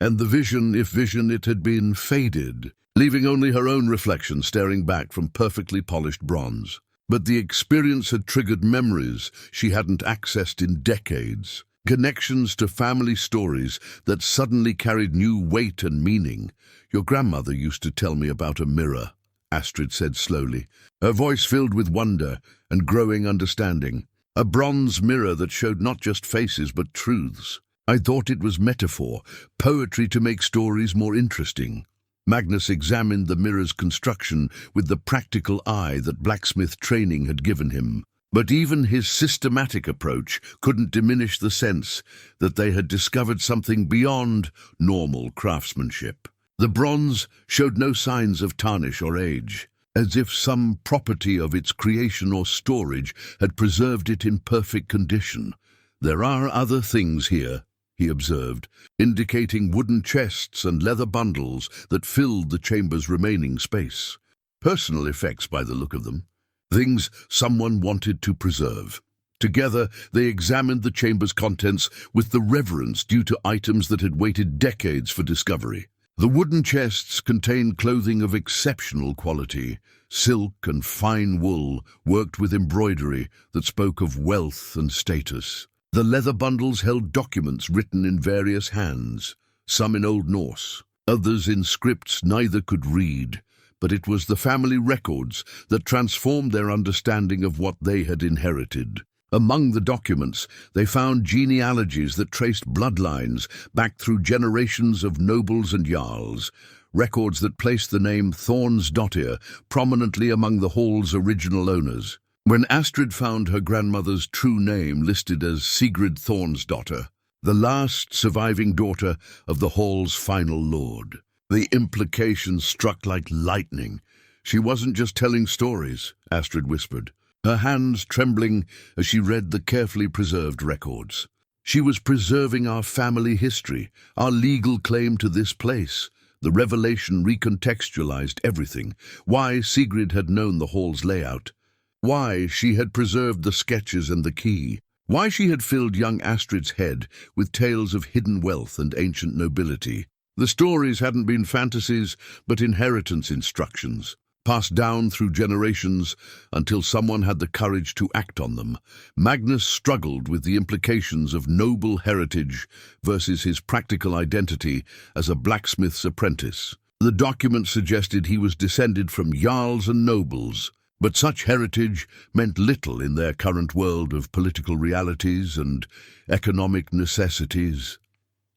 and the vision, if vision it had been, faded, leaving only her own reflection staring back from perfectly polished bronze. But the experience had triggered memories she hadn't accessed in decades. connections to family stories that suddenly carried new weight and meaning. "Your grandmother used to tell me about a mirror," Astrid said slowly, her voice filled with wonder and growing understanding. "A bronze mirror that showed not just faces but truths. I thought it was metaphor, poetry to make stories more interesting." Magnus examined the mirror's construction with the practical eye that blacksmith training had given him. But even his systematic approach couldn't diminish the sense that they had discovered something beyond normal craftsmanship. The bronze showed no signs of tarnish or age, as if some property of its creation or storage had preserved it in perfect condition. "There are other things here," he observed, indicating wooden chests and leather bundles that filled the chamber's remaining space. Personal effects by the look of them. Things someone wanted to preserve. Together, they examined the chamber's contents with the reverence due to items that had waited decades for discovery. The wooden chests contained clothing of exceptional quality, silk and fine wool worked with embroidery that spoke of wealth and status. The leather bundles held documents written in various hands, some in Old Norse, others in scripts neither could read, but it was the family records that transformed their understanding of what they had inherited. Among the documents, they found genealogies that traced bloodlines back through generations of nobles and jarls, records that placed the name Thornsdottir prominently among the hall's original owners. When Astrid found her grandmother's true name listed as Sigrid Thornsdottir, the last surviving daughter of the hall's final lord, the implications struck like lightning. "She wasn't just telling stories," Astrid whispered, her hands trembling as she read the carefully preserved records. "She was preserving our family history, our legal claim to this place." The revelation recontextualized everything: why Sigrid had known the hall's layout, why she had preserved the sketches and the key, why she had filled young Astrid's head with tales of hidden wealth and ancient nobility. The stories hadn't been fantasies, but inheritance instructions, passed down through generations until someone had the courage to act on them. Magnus struggled with the implications of noble heritage versus his practical identity as a blacksmith's apprentice. The document suggested he was descended from jarls and nobles, but such heritage meant little in their current world of political realities and economic necessities.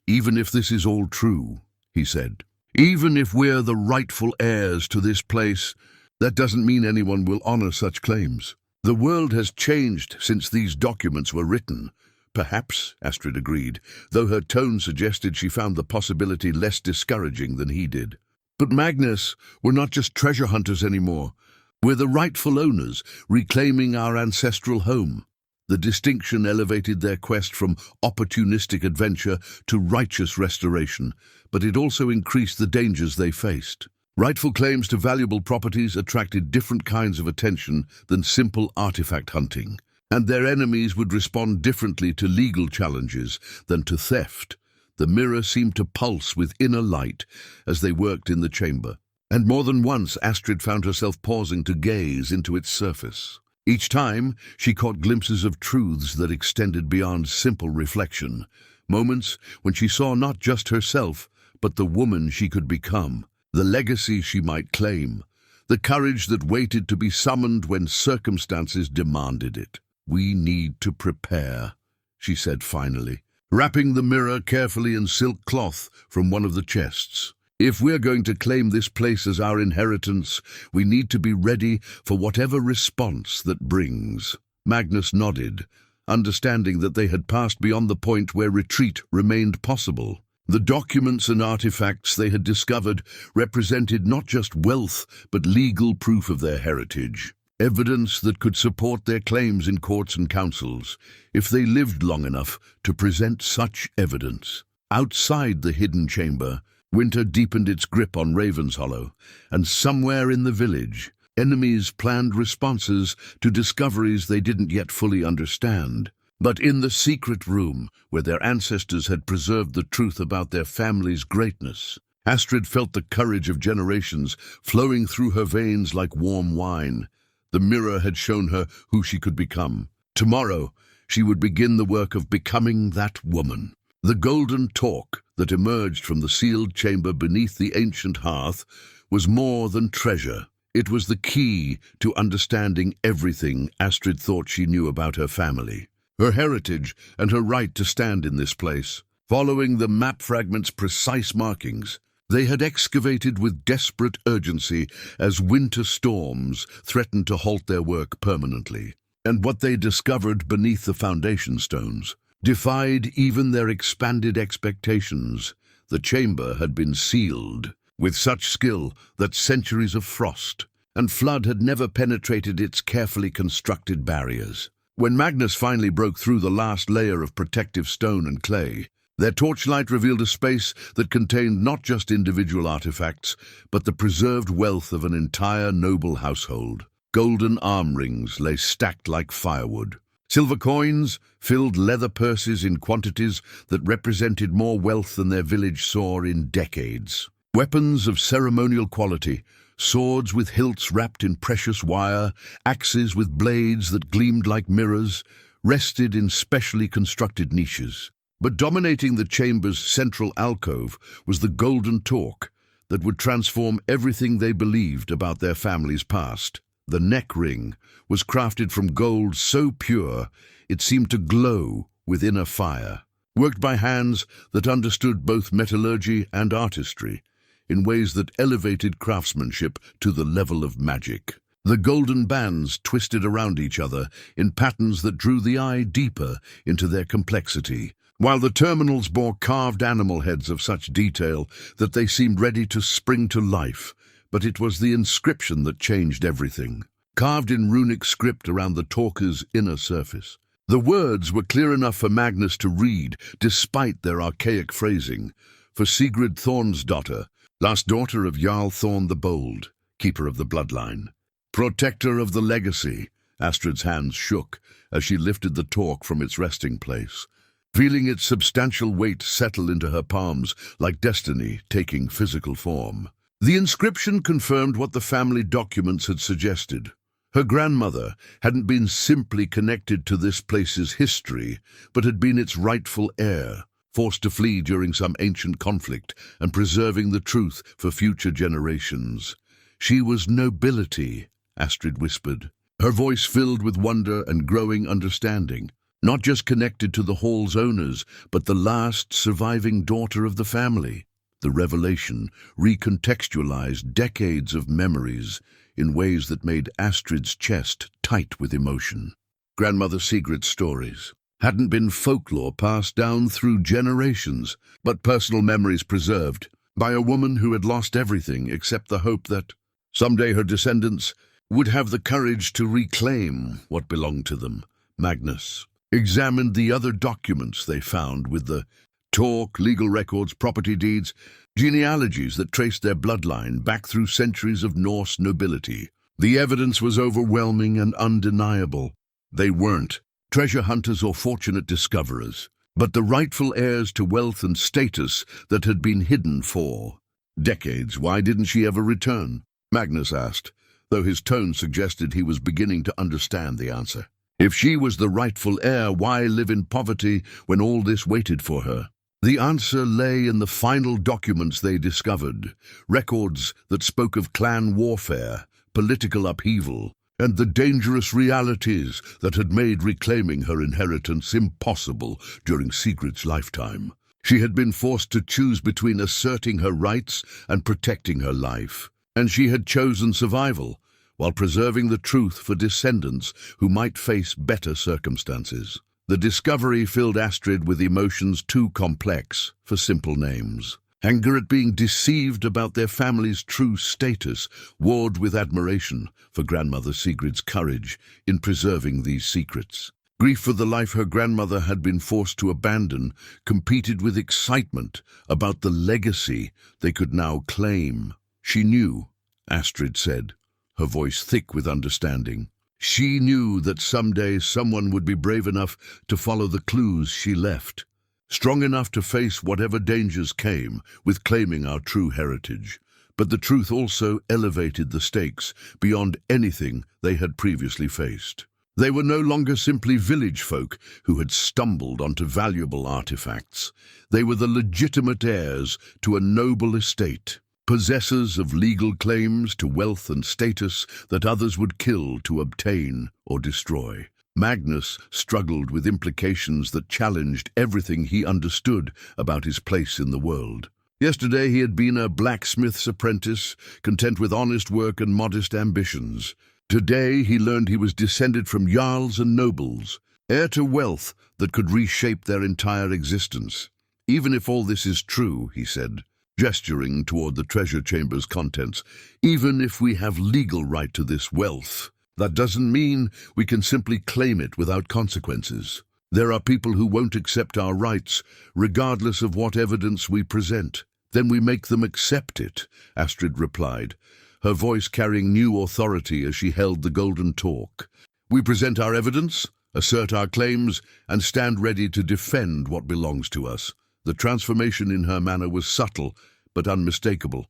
"Even if this is all true," he said, "even if we're the rightful heirs to this place, that doesn't mean anyone will honor such claims. The world has changed since these documents were written." "Perhaps," Astrid agreed, though her tone suggested she found the possibility less discouraging than he did. "But Magnus, we're not just treasure hunters anymore. We're the rightful owners, reclaiming our ancestral home." The distinction elevated their quest from opportunistic adventure to righteous restoration, but it also increased the dangers they faced. Rightful claims to valuable properties attracted different kinds of attention than simple artifact hunting, and their enemies would respond differently to legal challenges than to theft. The mirror seemed to pulse with inner light as they worked in the chamber, and more than once Astrid found herself pausing to gaze into its surface. Each time, she caught glimpses of truths that extended beyond simple reflection, moments when she saw not just herself, but the woman she could become, the legacy she might claim, the courage that waited to be summoned when circumstances demanded it. "We need to prepare," she said finally, wrapping the mirror carefully in silk cloth from one of the chests. "If we're going to claim this place as our inheritance, we need to be ready for whatever response that brings." Magnus nodded, understanding that they had passed beyond the point where retreat remained possible. The documents and artifacts they had discovered represented not just wealth, but legal proof of their heritage, evidence that could support their claims in courts and councils, if they lived long enough to present such evidence. Outside the hidden chamber, winter deepened its grip on Ravenshollow, and somewhere in the village, enemies planned responses to discoveries they didn't yet fully understand. But in the secret room, where their ancestors had preserved the truth about their family's greatness, Astrid felt the courage of generations flowing through her veins like warm wine. The mirror had shown her who she could become. Tomorrow, she would begin the work of becoming that woman. The golden talk that emerged from the sealed chamber beneath the ancient hearth was more than treasure. It was the key to understanding everything Astrid thought she knew about her family, her heritage, and her right to stand in this place. Following the map fragment's precise markings, they had excavated with desperate urgency as winter storms threatened to halt their work permanently. And what they discovered beneath the foundation stones defied even their expanded expectations. The chamber had been sealed with such skill that centuries of frost and flood had never penetrated its carefully constructed barriers. When Magnus finally broke through the last layer of protective stone and clay, their torchlight revealed a space that contained not just individual artifacts, but the preserved wealth of an entire noble household. Golden arm rings lay stacked like firewood. Silver coins filled leather purses in quantities that represented more wealth than their village saw in decades. Weapons of ceremonial quality, swords with hilts wrapped in precious wire, axes with blades that gleamed like mirrors, rested in specially constructed niches. But dominating the chamber's central alcove was the golden talk that would transform everything they believed about their family's past. The neck ring was crafted from gold so pure it seemed to glow within a fire, worked by hands that understood both metallurgy and artistry in ways that elevated craftsmanship to the level of magic. The golden bands twisted around each other in patterns that drew the eye deeper into their complexity, while the terminals bore carved animal heads of such detail that they seemed ready to spring to life. But it was the inscription that changed everything. Carved in runic script around the talker's inner surface. The words were clear enough for Magnus to read, despite their archaic phrasing. For Sigrid Thornsdottir, last daughter of Jarl Thorn the Bold, keeper of the bloodline. Protector of the legacy. Astrid's hands shook as she lifted the talk from its resting place, feeling its substantial weight settle into her palms like destiny taking physical form. The inscription confirmed what the family documents had suggested. Her grandmother hadn't been simply connected to this place's history, but had been its rightful heir, forced to flee during some ancient conflict and preserving the truth for future generations. She was nobility, Astrid whispered, her voice filled with wonder and growing understanding. Not just connected to the hall's owners, but the last surviving daughter of the family. The revelation recontextualized decades of memories in ways that made Astrid's chest tight with emotion. Grandmother Sigrid's stories hadn't been folklore passed down through generations, but personal memories preserved by a woman who had lost everything except the hope that someday her descendants would have the courage to reclaim what belonged to them. Magnus examined the other documents they found with the talk, legal records, property deeds, genealogies that traced their bloodline back through centuries of Norse nobility. The evidence was overwhelming and undeniable. They weren't treasure hunters or fortunate discoverers, but the rightful heirs to wealth and status that had been hidden for decades. Why didn't she ever return? Magnus asked, though his tone suggested he was beginning to understand the answer. If she was the rightful heir, why live in poverty when all this waited for her? The answer lay in the final documents they discovered, records that spoke of clan warfare, political upheaval, and the dangerous realities that had made reclaiming her inheritance impossible during Sigrid's lifetime. She had been forced to choose between asserting her rights and protecting her life, and she had chosen survival, while preserving the truth for descendants who might face better circumstances. The discovery filled Astrid with emotions too complex for simple names. Anger at being deceived about their family's true status, warred with admiration for grandmother Sigrid's courage in preserving these secrets. Grief for the life her grandmother had been forced to abandon competed with excitement about the legacy they could now claim. She knew, Astrid said, her voice thick with understanding. She knew that someday someone would be brave enough to follow the clues she left, strong enough to face whatever dangers came with claiming our true heritage. But the truth also elevated the stakes beyond anything they had previously faced. They were no longer simply village folk who had stumbled onto valuable artifacts. They were the legitimate heirs to a noble estate, possessors of legal claims to wealth and status that others would kill to obtain or destroy. Magnus struggled with implications that challenged everything he understood about his place in the world. Yesterday he had been a blacksmith's apprentice, content with honest work and modest ambitions. Today he learned he was descended from jarls and nobles, heir to wealth that could reshape their entire existence. Even if all this is true, he said, gesturing toward the treasure chamber's contents, even if we have legal right to this wealth, that doesn't mean we can simply claim it without consequences. There are people who won't accept our rights, regardless of what evidence we present. Then we make them accept it, Astrid replied, her voice carrying new authority as she held the golden torque. We present our evidence, assert our claims, and stand ready to defend what belongs to us. The transformation in her manner was subtle, but unmistakable.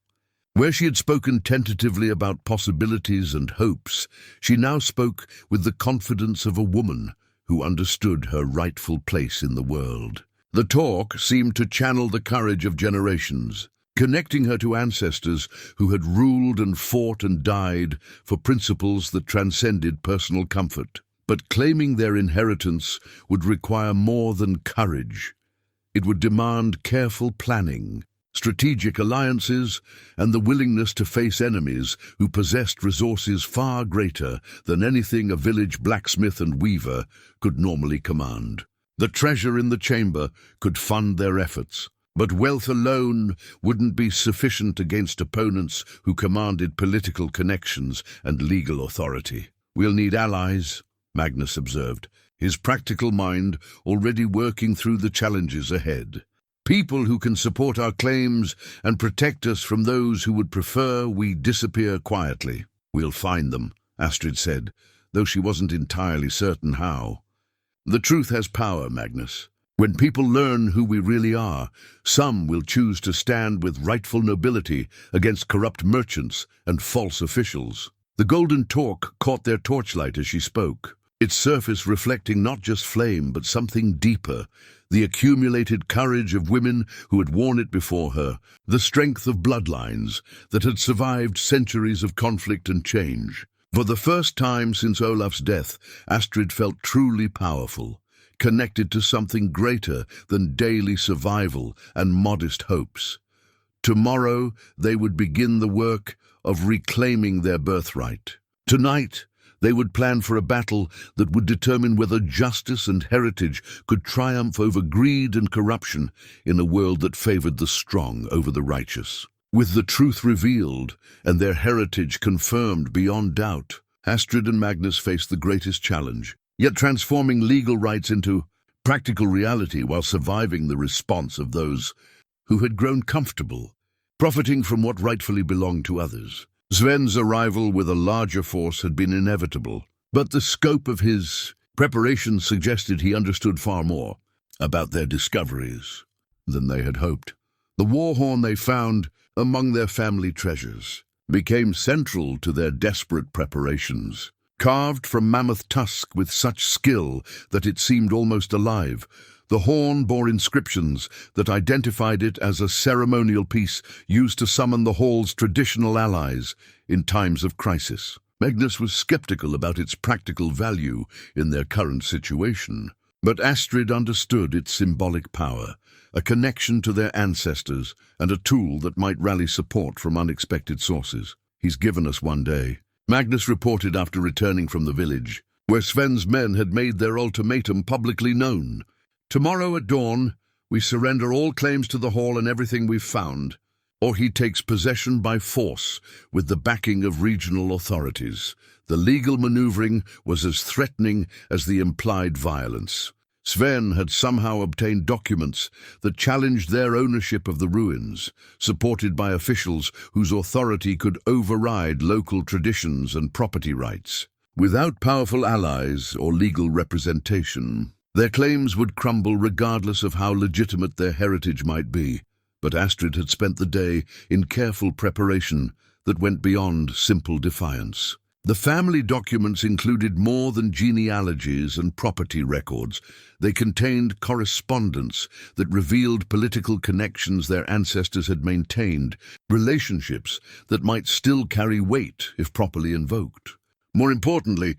Where she had spoken tentatively about possibilities and hopes, she now spoke with the confidence of a woman who understood her rightful place in the world. The talk seemed to channel the courage of generations, connecting her to ancestors who had ruled and fought and died for principles that transcended personal comfort. But claiming their inheritance would require more than courage. It would demand careful planning, strategic alliances, and the willingness to face enemies who possessed resources far greater than anything a village blacksmith and weaver could normally command. The treasure in the chamber could fund their efforts, but wealth alone wouldn't be sufficient against opponents who commanded political connections and legal authority. We'll need allies, Magnus observed, his practical mind already working through the challenges ahead. People who can support our claims and protect us from those who would prefer we disappear quietly. We'll find them, Astrid said, though she wasn't entirely certain how. The truth has power, Magnus. When people learn who we really are, some will choose to stand with rightful nobility against corrupt merchants and false officials. The golden torque caught their torchlight as she spoke, its surface reflecting not just flame but something deeper, the accumulated courage of women who had worn it before her, the strength of bloodlines that had survived centuries of conflict and change. For the first time since Olaf's death, Astrid felt truly powerful, connected to something greater than daily survival and modest hopes. Tomorrow they would begin the work of reclaiming their birthright. Tonight they would plan for a battle that would determine whether justice and heritage could triumph over greed and corruption in a world that favored the strong over the righteous. With the truth revealed and their heritage confirmed beyond doubt, Astrid and Magnus faced the greatest challenge, yet transforming legal rights into practical reality while surviving the response of those who had grown comfortable, profiting from what rightfully belonged to others. Sven's arrival with a larger force had been inevitable, but the scope of his preparation suggested he understood far more about their discoveries than they had hoped. The war horn they found among their family treasures became central to their desperate preparations. Carved from mammoth tusk with such skill that it seemed almost alive, the horn bore inscriptions that identified it as a ceremonial piece used to summon the hall's traditional allies in times of crisis. Magnus was skeptical about its practical value in their current situation, but Astrid understood its symbolic power, a connection to their ancestors and a tool that might rally support from unexpected sources. He's given us one day, Magnus reported after returning from the village, where Sven's men had made their ultimatum publicly known. Tomorrow at dawn, we surrender all claims to the hall and everything we've found, or he takes possession by force with the backing of regional authorities. The legal maneuvering was as threatening as the implied violence. Sven had somehow obtained documents that challenged their ownership of the ruins, supported by officials whose authority could override local traditions and property rights. Without powerful allies or legal representation, their claims would crumble regardless of how legitimate their heritage might be. But Astrid had spent the day in careful preparation that went beyond simple defiance. The family documents included more than genealogies and property records. They contained correspondence that revealed political connections their ancestors had maintained, relationships that might still carry weight if properly invoked. More importantly,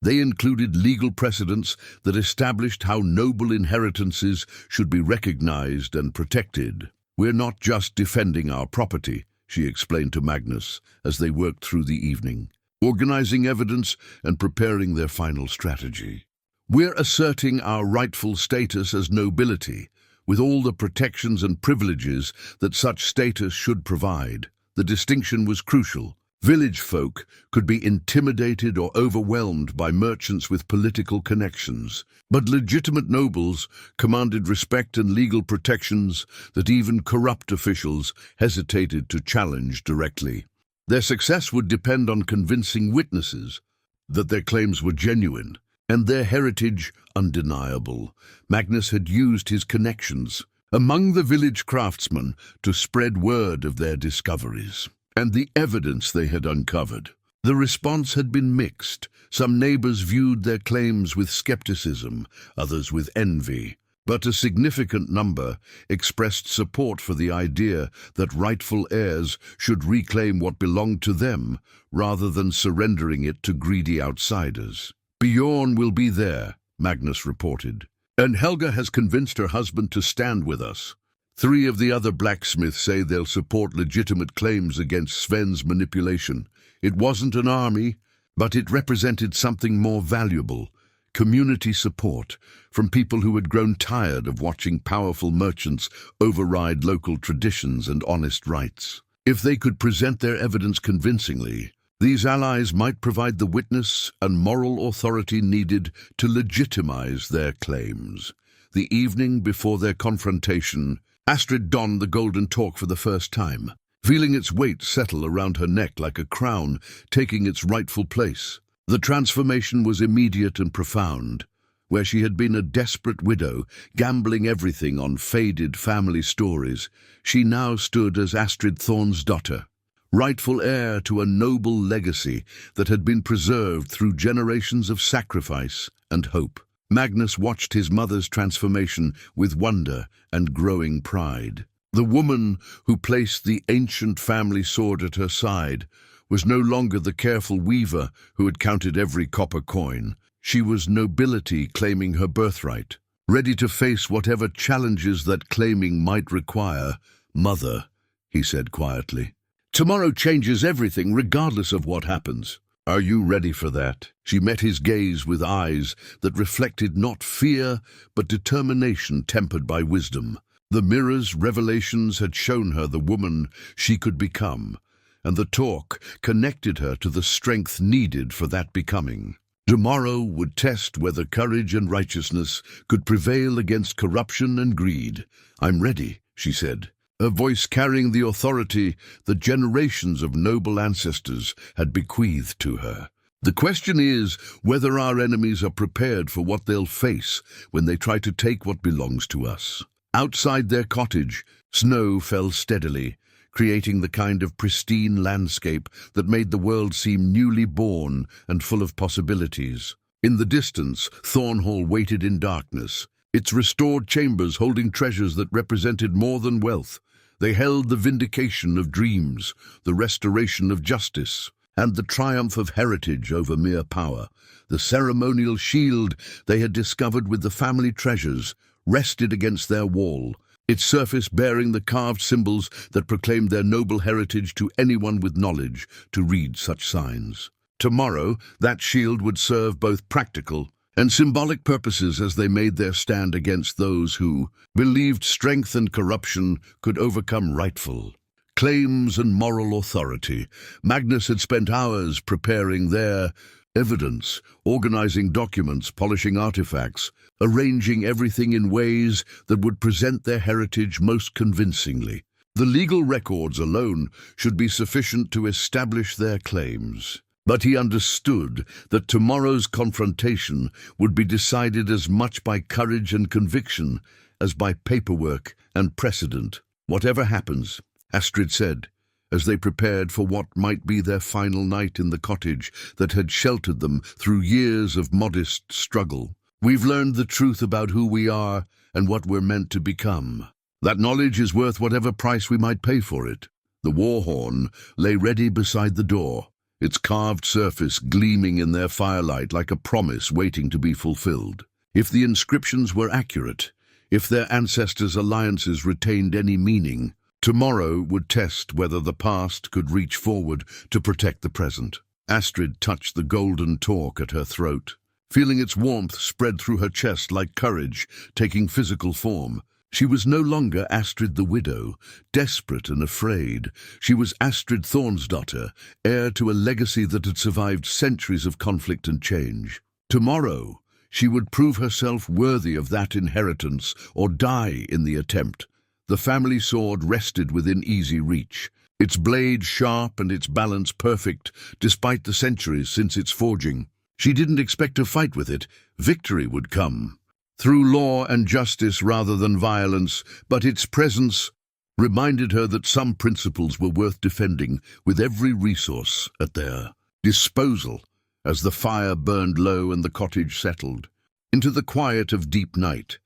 they included legal precedents that established how noble inheritances should be recognized and protected. "We're not just defending our property," she explained to Magnus as they worked through the evening, organizing evidence and preparing their final strategy. "We're asserting our rightful status as nobility, with all the protections and privileges that such status should provide." The distinction was crucial. Village folk could be intimidated or overwhelmed by merchants with political connections, but legitimate nobles commanded respect and legal protections that even corrupt officials hesitated to challenge directly. Their success would depend on convincing witnesses that their claims were genuine and their heritage undeniable. Magnus had used his connections among the village craftsmen to spread word of their discoveries and the evidence they had uncovered. The response had been mixed. Some neighbors viewed their claims with skepticism, others with envy, but a significant number expressed support for the idea that rightful heirs should reclaim what belonged to them rather than surrendering it to greedy outsiders. "Bjorn will be there," Magnus reported, "and Helga has convinced her husband to stand with us. 3 of the other blacksmiths say they'll support legitimate claims against Sven's manipulation. It wasn't an army, but it represented something more valuable: community support from people who had grown tired of watching powerful merchants override local traditions and honest rights. If they could present their evidence convincingly, these allies might provide the witness and moral authority needed to legitimize their claims." The evening before their confrontation, Astrid donned the golden torque for the first time, feeling its weight settle around her neck like a crown taking its rightful place. The transformation was immediate and profound. Where she had been a desperate widow, gambling everything on faded family stories, she now stood as Astrid Thorn's daughter, rightful heir to a noble legacy that had been preserved through generations of sacrifice and hope. Magnus watched his mother's transformation with wonder and growing pride. The woman who placed the ancient family sword at her side was no longer the careful weaver who had counted every copper coin. She was nobility claiming her birthright, ready to face whatever challenges that claiming might require. "Mother," he said quietly, "tomorrow changes everything regardless of what happens. Are you ready for that?" She met his gaze with eyes that reflected not fear, but determination tempered by wisdom. The mirror's revelations had shown her the woman she could become, and the talk connected her to the strength needed for that becoming. Tomorrow would test whether courage and righteousness could prevail against corruption and greed. "I'm ready," she said, her voice carrying the authority that generations of noble ancestors had bequeathed to her. "The question is whether our enemies are prepared for what they'll face when they try to take what belongs to us." Outside their cottage, snow fell steadily, creating the kind of pristine landscape that made the world seem newly born and full of possibilities. In the distance, Thornhall waited in darkness, its restored chambers holding treasures that represented more than wealth. They held the vindication of dreams, the restoration of justice, and the triumph of heritage over mere power. The ceremonial shield they had discovered with the family treasures rested against their wall, its surface bearing the carved symbols that proclaimed their noble heritage to anyone with knowledge to read such signs. Tomorrow, that shield would serve both practical and symbolic purposes as they made their stand against those who believed strength and corruption could overcome rightful claims and moral authority. Magnus had spent hours preparing their evidence, organizing documents, polishing artifacts, arranging everything in ways that would present their heritage most convincingly. The legal records alone should be sufficient to establish their claims. But he understood that tomorrow's confrontation would be decided as much by courage and conviction as by paperwork and precedent. "Whatever happens," Astrid said, as they prepared for what might be their final night in the cottage that had sheltered them through years of modest struggle. We've learned the truth about who we are and what we're meant to become. That knowledge is worth whatever price we might pay for it. The war horn lay ready beside the door, its carved surface gleaming in their firelight like a promise waiting to be fulfilled. If the inscriptions were accurate, if their ancestors' alliances retained any meaning, tomorrow would test whether the past could reach forward to protect the present. Astrid touched the golden torque at her throat, feeling its warmth spread through her chest like courage taking physical form. She was no longer Astrid the widow, desperate and afraid. She was Astrid Thornsdottir, heir to a legacy that had survived centuries of conflict and change. Tomorrow, she would prove herself worthy of that inheritance or die in the attempt. The family sword rested within easy reach, its blade sharp and its balance perfect despite the centuries since its forging. She didn't expect to fight with it. Victory would come through law and justice rather than violence, but its presence reminded her that some principles were worth defending with every resource at their disposal. As the fire burned low and the cottage settled into the quiet of deep night,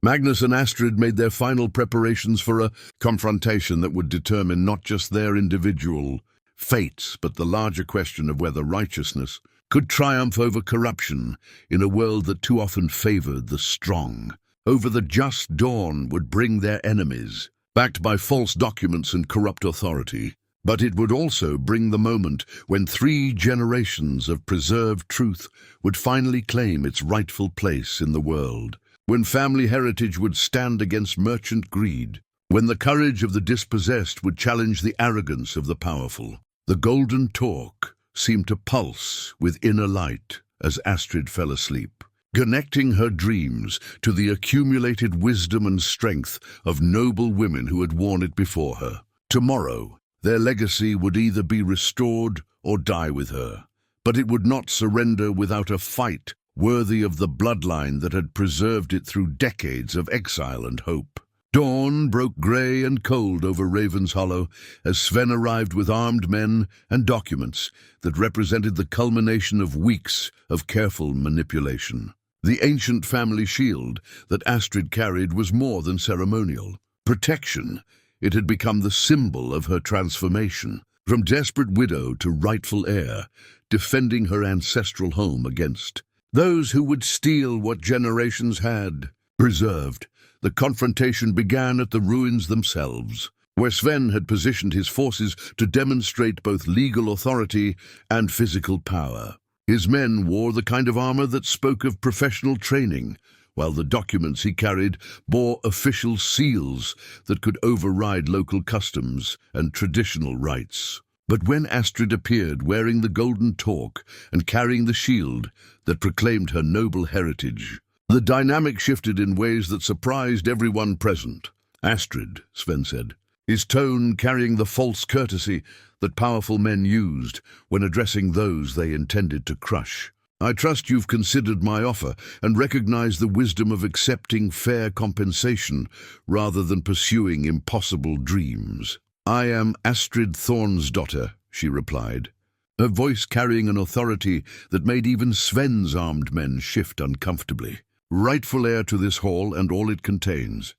Magnus and Astrid made their final preparations for a confrontation that would determine not just their individual fates, but the larger question of whether righteousness could triumph over corruption in a world that too often favored the strong. Over the just dawn would bring their enemies, backed by false documents and corrupt authority. But it would also bring the moment when 3 generations of preserved truth would finally claim its rightful place in the world, when family heritage would stand against merchant greed, when the courage of the dispossessed would challenge the arrogance of the powerful. The golden torque seemed to pulse with inner light as Astrid fell asleep, connecting her dreams to the accumulated wisdom and strength of noble women who had worn it before her. Tomorrow, their legacy would either be restored or die with her, but it would not surrender without a fight worthy of the bloodline that had preserved it through decades of exile and hope. Dawn broke grey and cold over Raven's Hollow as Sven arrived with armed men and documents that represented the culmination of weeks of careful manipulation. The ancient family shield that Astrid carried was more than ceremonial. Protection. It had become the symbol of her transformation, from desperate widow to rightful heir, defending her ancestral home against those who would steal what generations had preserved. The confrontation began at the ruins themselves, where Sven had positioned his forces to demonstrate both legal authority and physical power. His men wore the kind of armor that spoke of professional training, while the documents he carried bore official seals that could override local customs and traditional rites. But when Astrid appeared wearing the golden torque and carrying the shield that proclaimed her noble heritage, the dynamic shifted in ways that surprised everyone present. "Astrid," Sven said, his tone carrying the false courtesy that powerful men used when addressing those they intended to crush. "I trust you've considered my offer and recognized the wisdom of accepting fair compensation rather than pursuing impossible dreams." "I am Astrid Thornsdottir," she replied, her voice carrying an authority that made even Sven's armed men shift uncomfortably. "Rightful heir to this hall and all it contains.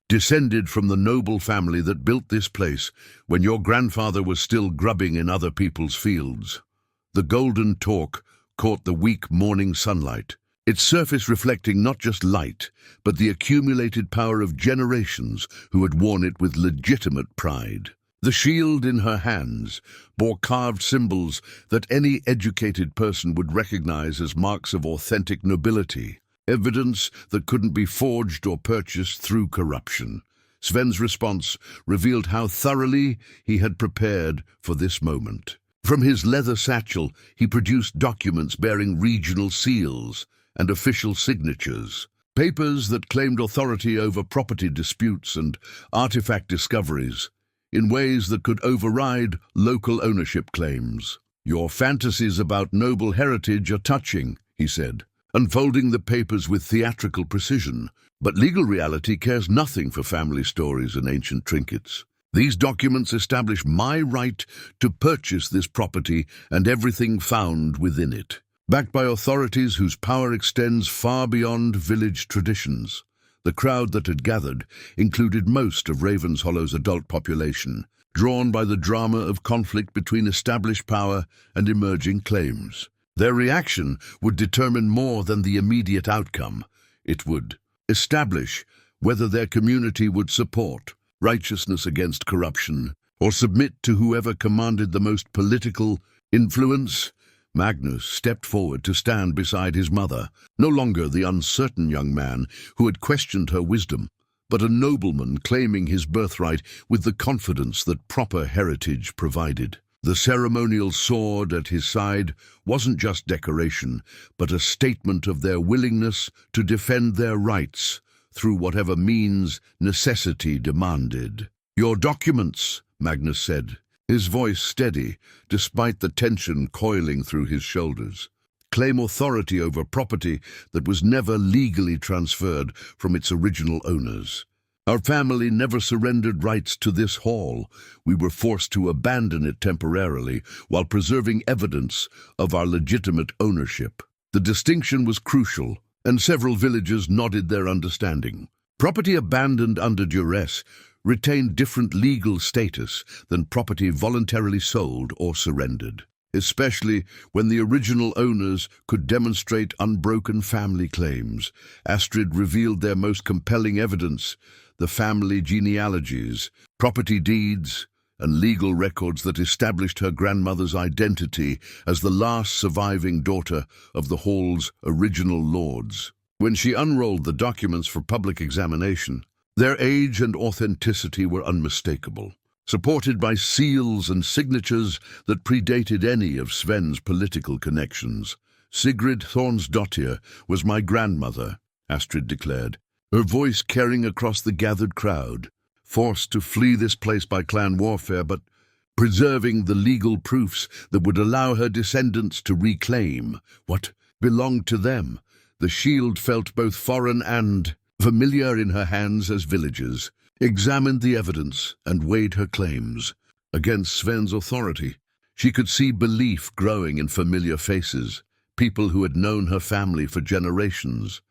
Descended from the noble family that built this place when your grandfather was still grubbing in other people's fields." The golden torque caught the weak morning sunlight, its surface reflecting not just light, but the accumulated power of generations who had worn it with legitimate pride. The shield in her hands bore carved symbols that any educated person would recognize as marks of authentic nobility, evidence that couldn't be forged or purchased through corruption. Sven's response revealed how thoroughly he had prepared for this moment. From his leather satchel, he produced documents bearing regional seals and official signatures, papers that claimed authority over property disputes and artifact discoveries in ways that could override local ownership claims. "Your fantasies about noble heritage are touching," he said, unfolding the papers with theatrical precision. "But legal reality cares nothing for family stories and ancient trinkets. These documents establish my right to purchase this property and everything found within it, backed by authorities whose power extends far beyond village traditions. The crowd that had gathered included most of Ravenshollow's adult population, drawn by the drama of conflict between established power and emerging claims. Their reaction would determine more than the immediate outcome. It would establish whether their community would support righteousness against corruption or submit to whoever commanded the most political influence. Magnus stepped forward to stand beside his mother, no longer the uncertain young man who had questioned her wisdom, but a nobleman claiming his birthright with the confidence that proper heritage provided. The ceremonial sword at his side wasn't just decoration, but a statement of their willingness to defend their rights through whatever means necessity demanded. "Your documents," Magnus said, his voice steady despite the tension coiling through his shoulders, "claim authority over property that was never legally transferred from its original owners. Our family never surrendered rights to this hall. We were forced to abandon it temporarily while preserving evidence of our legitimate ownership." The distinction was crucial, and several villagers nodded their understanding. Property abandoned under duress retained different legal status than property voluntarily sold or surrendered, especially when the original owners could demonstrate unbroken family claims. Astrid revealed their most compelling evidence: the family genealogies, property deeds, and legal records that established her grandmother's identity as the last surviving daughter of the hall's original lords. When she unrolled the documents for public examination, their age and authenticity were unmistakable, supported by seals and signatures that predated any of Sven's political connections. "Sigrid Thornsdottir was my grandmother," Astrid declared, her voice carrying across the gathered crowd. "Forced to flee this place by clan warfare, but preserving the legal proofs that would allow her descendants to reclaim what belonged to them." The shield felt both foreign and familiar in her hands as villagers examined the evidence and weighed her claims against Sven's authority. She could see belief growing in familiar faces, people who had known her family for generations,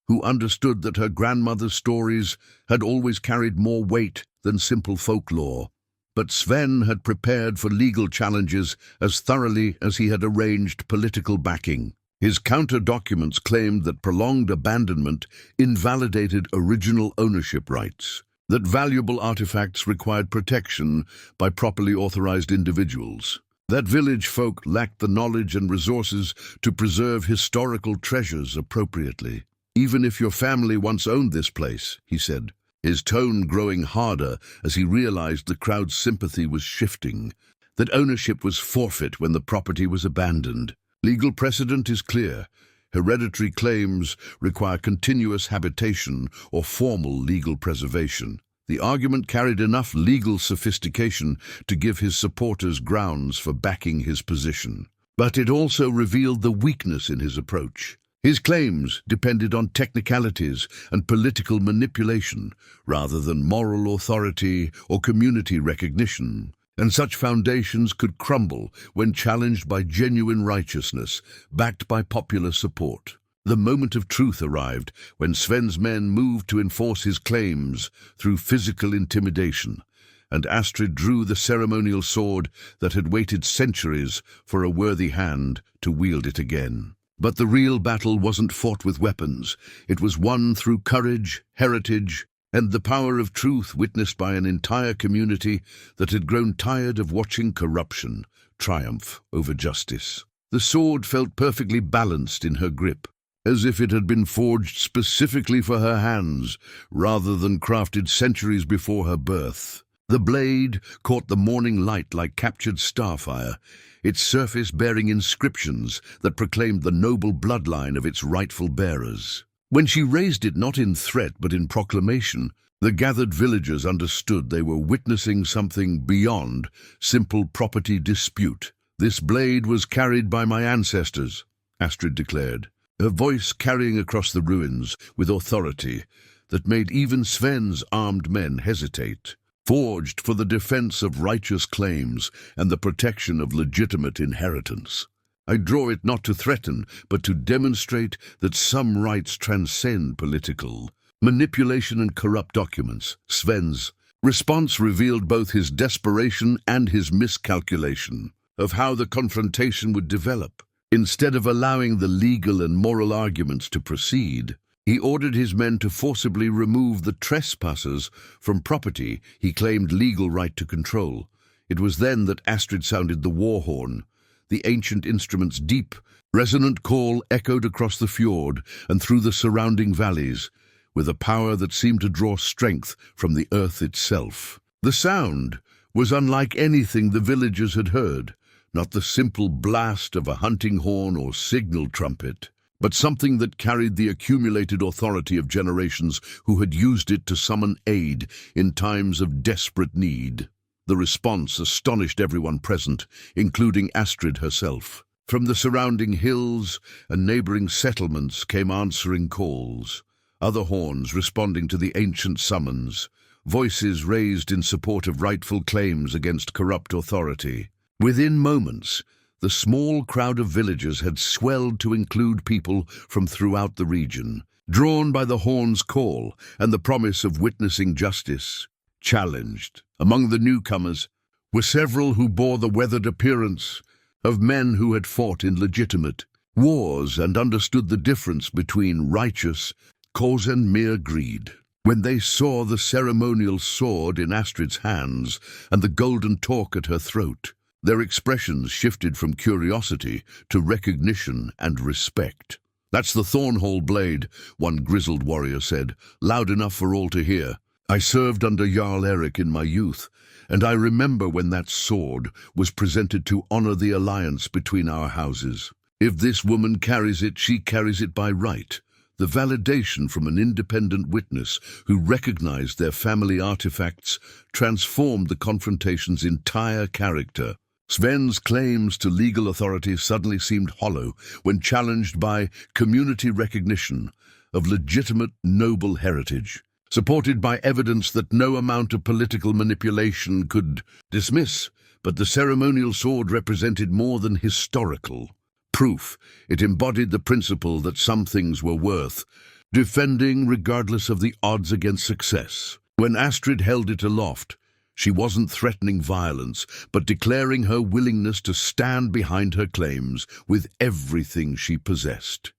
who understood that her grandmother's stories had always carried more weight than simple folklore. But Sven had prepared for legal challenges as thoroughly as he had arranged political backing. His counter-documents claimed that prolonged abandonment invalidated original ownership rights, that valuable artifacts required protection by properly authorized individuals, that village folk lacked the knowledge and resources to preserve historical treasures appropriately. "Even if your family once owned this place," he said, his tone growing harder as he realized the crowd's sympathy was shifting, that ownership was forfeit when the property was abandoned. Legal precedent is clear. Hereditary claims require continuous habitation or formal legal preservation. The argument carried enough legal sophistication to give his supporters grounds for backing his position. But it also revealed the weakness in his approach. His claims depended on technicalities and political manipulation rather than moral authority or community recognition. And such foundations could crumble when challenged by genuine righteousness, backed by popular support. The moment of truth arrived when Sven's men moved to enforce his claims through physical intimidation, and Astrid drew the ceremonial sword that had waited centuries for a worthy hand to wield it again. But the real battle wasn't fought with weapons. It was won through courage, heritage, and the power of truth witnessed by an entire community that had grown tired of watching corruption triumph over justice. The sword felt perfectly balanced in her grip, as if it had been forged specifically for her hands rather than crafted centuries before her birth. The blade caught the morning light like captured starfire, its surface bearing inscriptions that proclaimed the noble bloodline of its rightful bearers. When she raised it not in threat but in proclamation, the gathered villagers understood they were witnessing something beyond simple property dispute. "This blade was carried by my ancestors," Astrid declared, her voice carrying across the ruins with authority that made even Sven's armed men hesitate. forged for the defense of righteous claims and the protection of legitimate inheritance. I draw it not to threaten, but to demonstrate that some rights transcend political manipulation and corrupt documents. Sven's response revealed both his desperation and his miscalculation of how the confrontation would develop. Instead of allowing the legal and moral arguments to proceed, he ordered his men to forcibly remove the trespassers from property he claimed legal right to control. It was then that Astrid sounded the war horn. The ancient instrument's deep, resonant call echoed across the fjord and through the surrounding valleys, with a power that seemed to draw strength from the earth itself. The sound was unlike anything the villagers had heard, not the simple blast of a hunting horn or signal trumpet, but something that carried the accumulated authority of generations who had used it to summon aid in times of desperate need. The response astonished everyone present, including Astrid herself. From the surrounding hills and neighboring settlements came answering calls, other horns responding to the ancient summons, voices raised in support of rightful claims against corrupt authority. Within moments, the small crowd of villagers had swelled to include people from throughout the region, drawn by the horn's call and the promise of witnessing justice. Challenged among the newcomers were several who bore the weathered appearance of men who had fought in legitimate wars and understood the difference between righteous cause and mere greed. When they saw the ceremonial sword in Astrid's hands and the golden torque at her throat, their expressions shifted from curiosity to recognition and respect. "That's the Thornhall blade," one grizzled warrior said, loud enough for all to hear. "I served under Jarl Eric in my youth, and I remember when that sword was presented to honor the alliance between our houses. If this woman carries it, she carries it by right." The validation from an independent witness who recognized their family artifacts transformed the confrontation's entire character. Sven's claims to legal authority suddenly seemed hollow when challenged by community recognition of legitimate noble heritage, supported by evidence that no amount of political manipulation could dismiss. But the ceremonial sword represented more than historical proof. It embodied the principle that some things were worth defending regardless of the odds against success. When Astrid held it aloft, she wasn't threatening violence, but declaring her willingness to stand behind her claims with everything she possessed.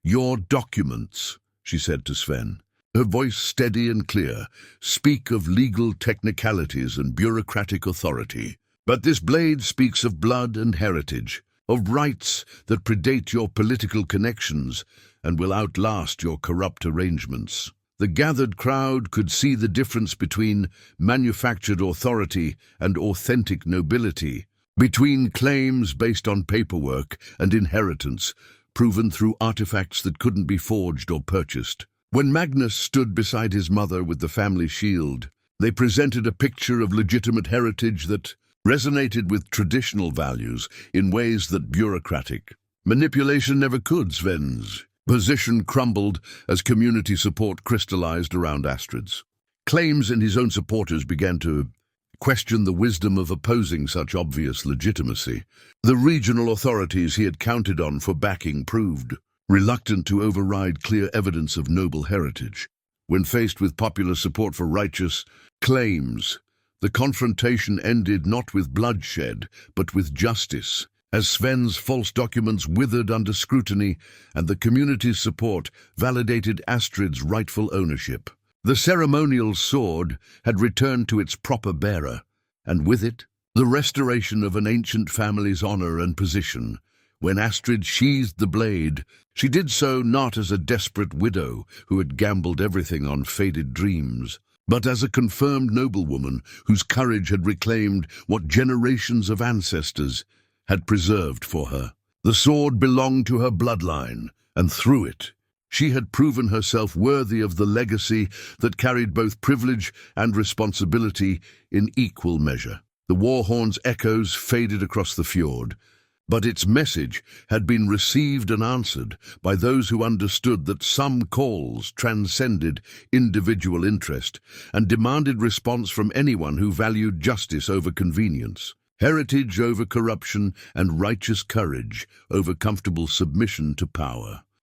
"Your documents," she said to Sven, her voice steady and clear, "speak of legal technicalities and bureaucratic authority. But this blade speaks of blood and heritage, of rights that predate your political connections and will outlast your corrupt arrangements." The gathered crowd could see the difference between manufactured authority and authentic nobility, between claims based on paperwork and inheritance, proven through artifacts that couldn't be forged or purchased. When Magnus stood beside his mother with the family shield, they presented a picture of legitimate heritage that resonated with traditional values in ways that bureaucratic manipulation never could. Sven's position crumbled as community support crystallized around Astrid's claims, and his own supporters began to question the wisdom of opposing such obvious legitimacy. The regional authorities he had counted on for backing proved reluctant to override clear evidence of noble heritage. When faced with popular support for righteous claims, the confrontation ended not with bloodshed, but with justice. As Sven's false documents withered under scrutiny and the community's support validated Astrid's rightful ownership, the ceremonial sword had returned to its proper bearer, and with it, the restoration of an ancient family's honor and position. When Astrid sheathed the blade, she did so not as a desperate widow who had gambled everything on faded dreams, but as a confirmed noblewoman whose courage had reclaimed what generations of ancestors had preserved for her. The sword belonged to her bloodline, and through it, she had proven herself worthy of the legacy that carried both privilege and responsibility in equal measure. The war horn's echoes faded across the fjord, But its message had been received and answered by those who understood that some calls transcended individual interest and demanded response from anyone who valued justice over convenience, heritage over corruption, and righteous courage over comfortable submission to power.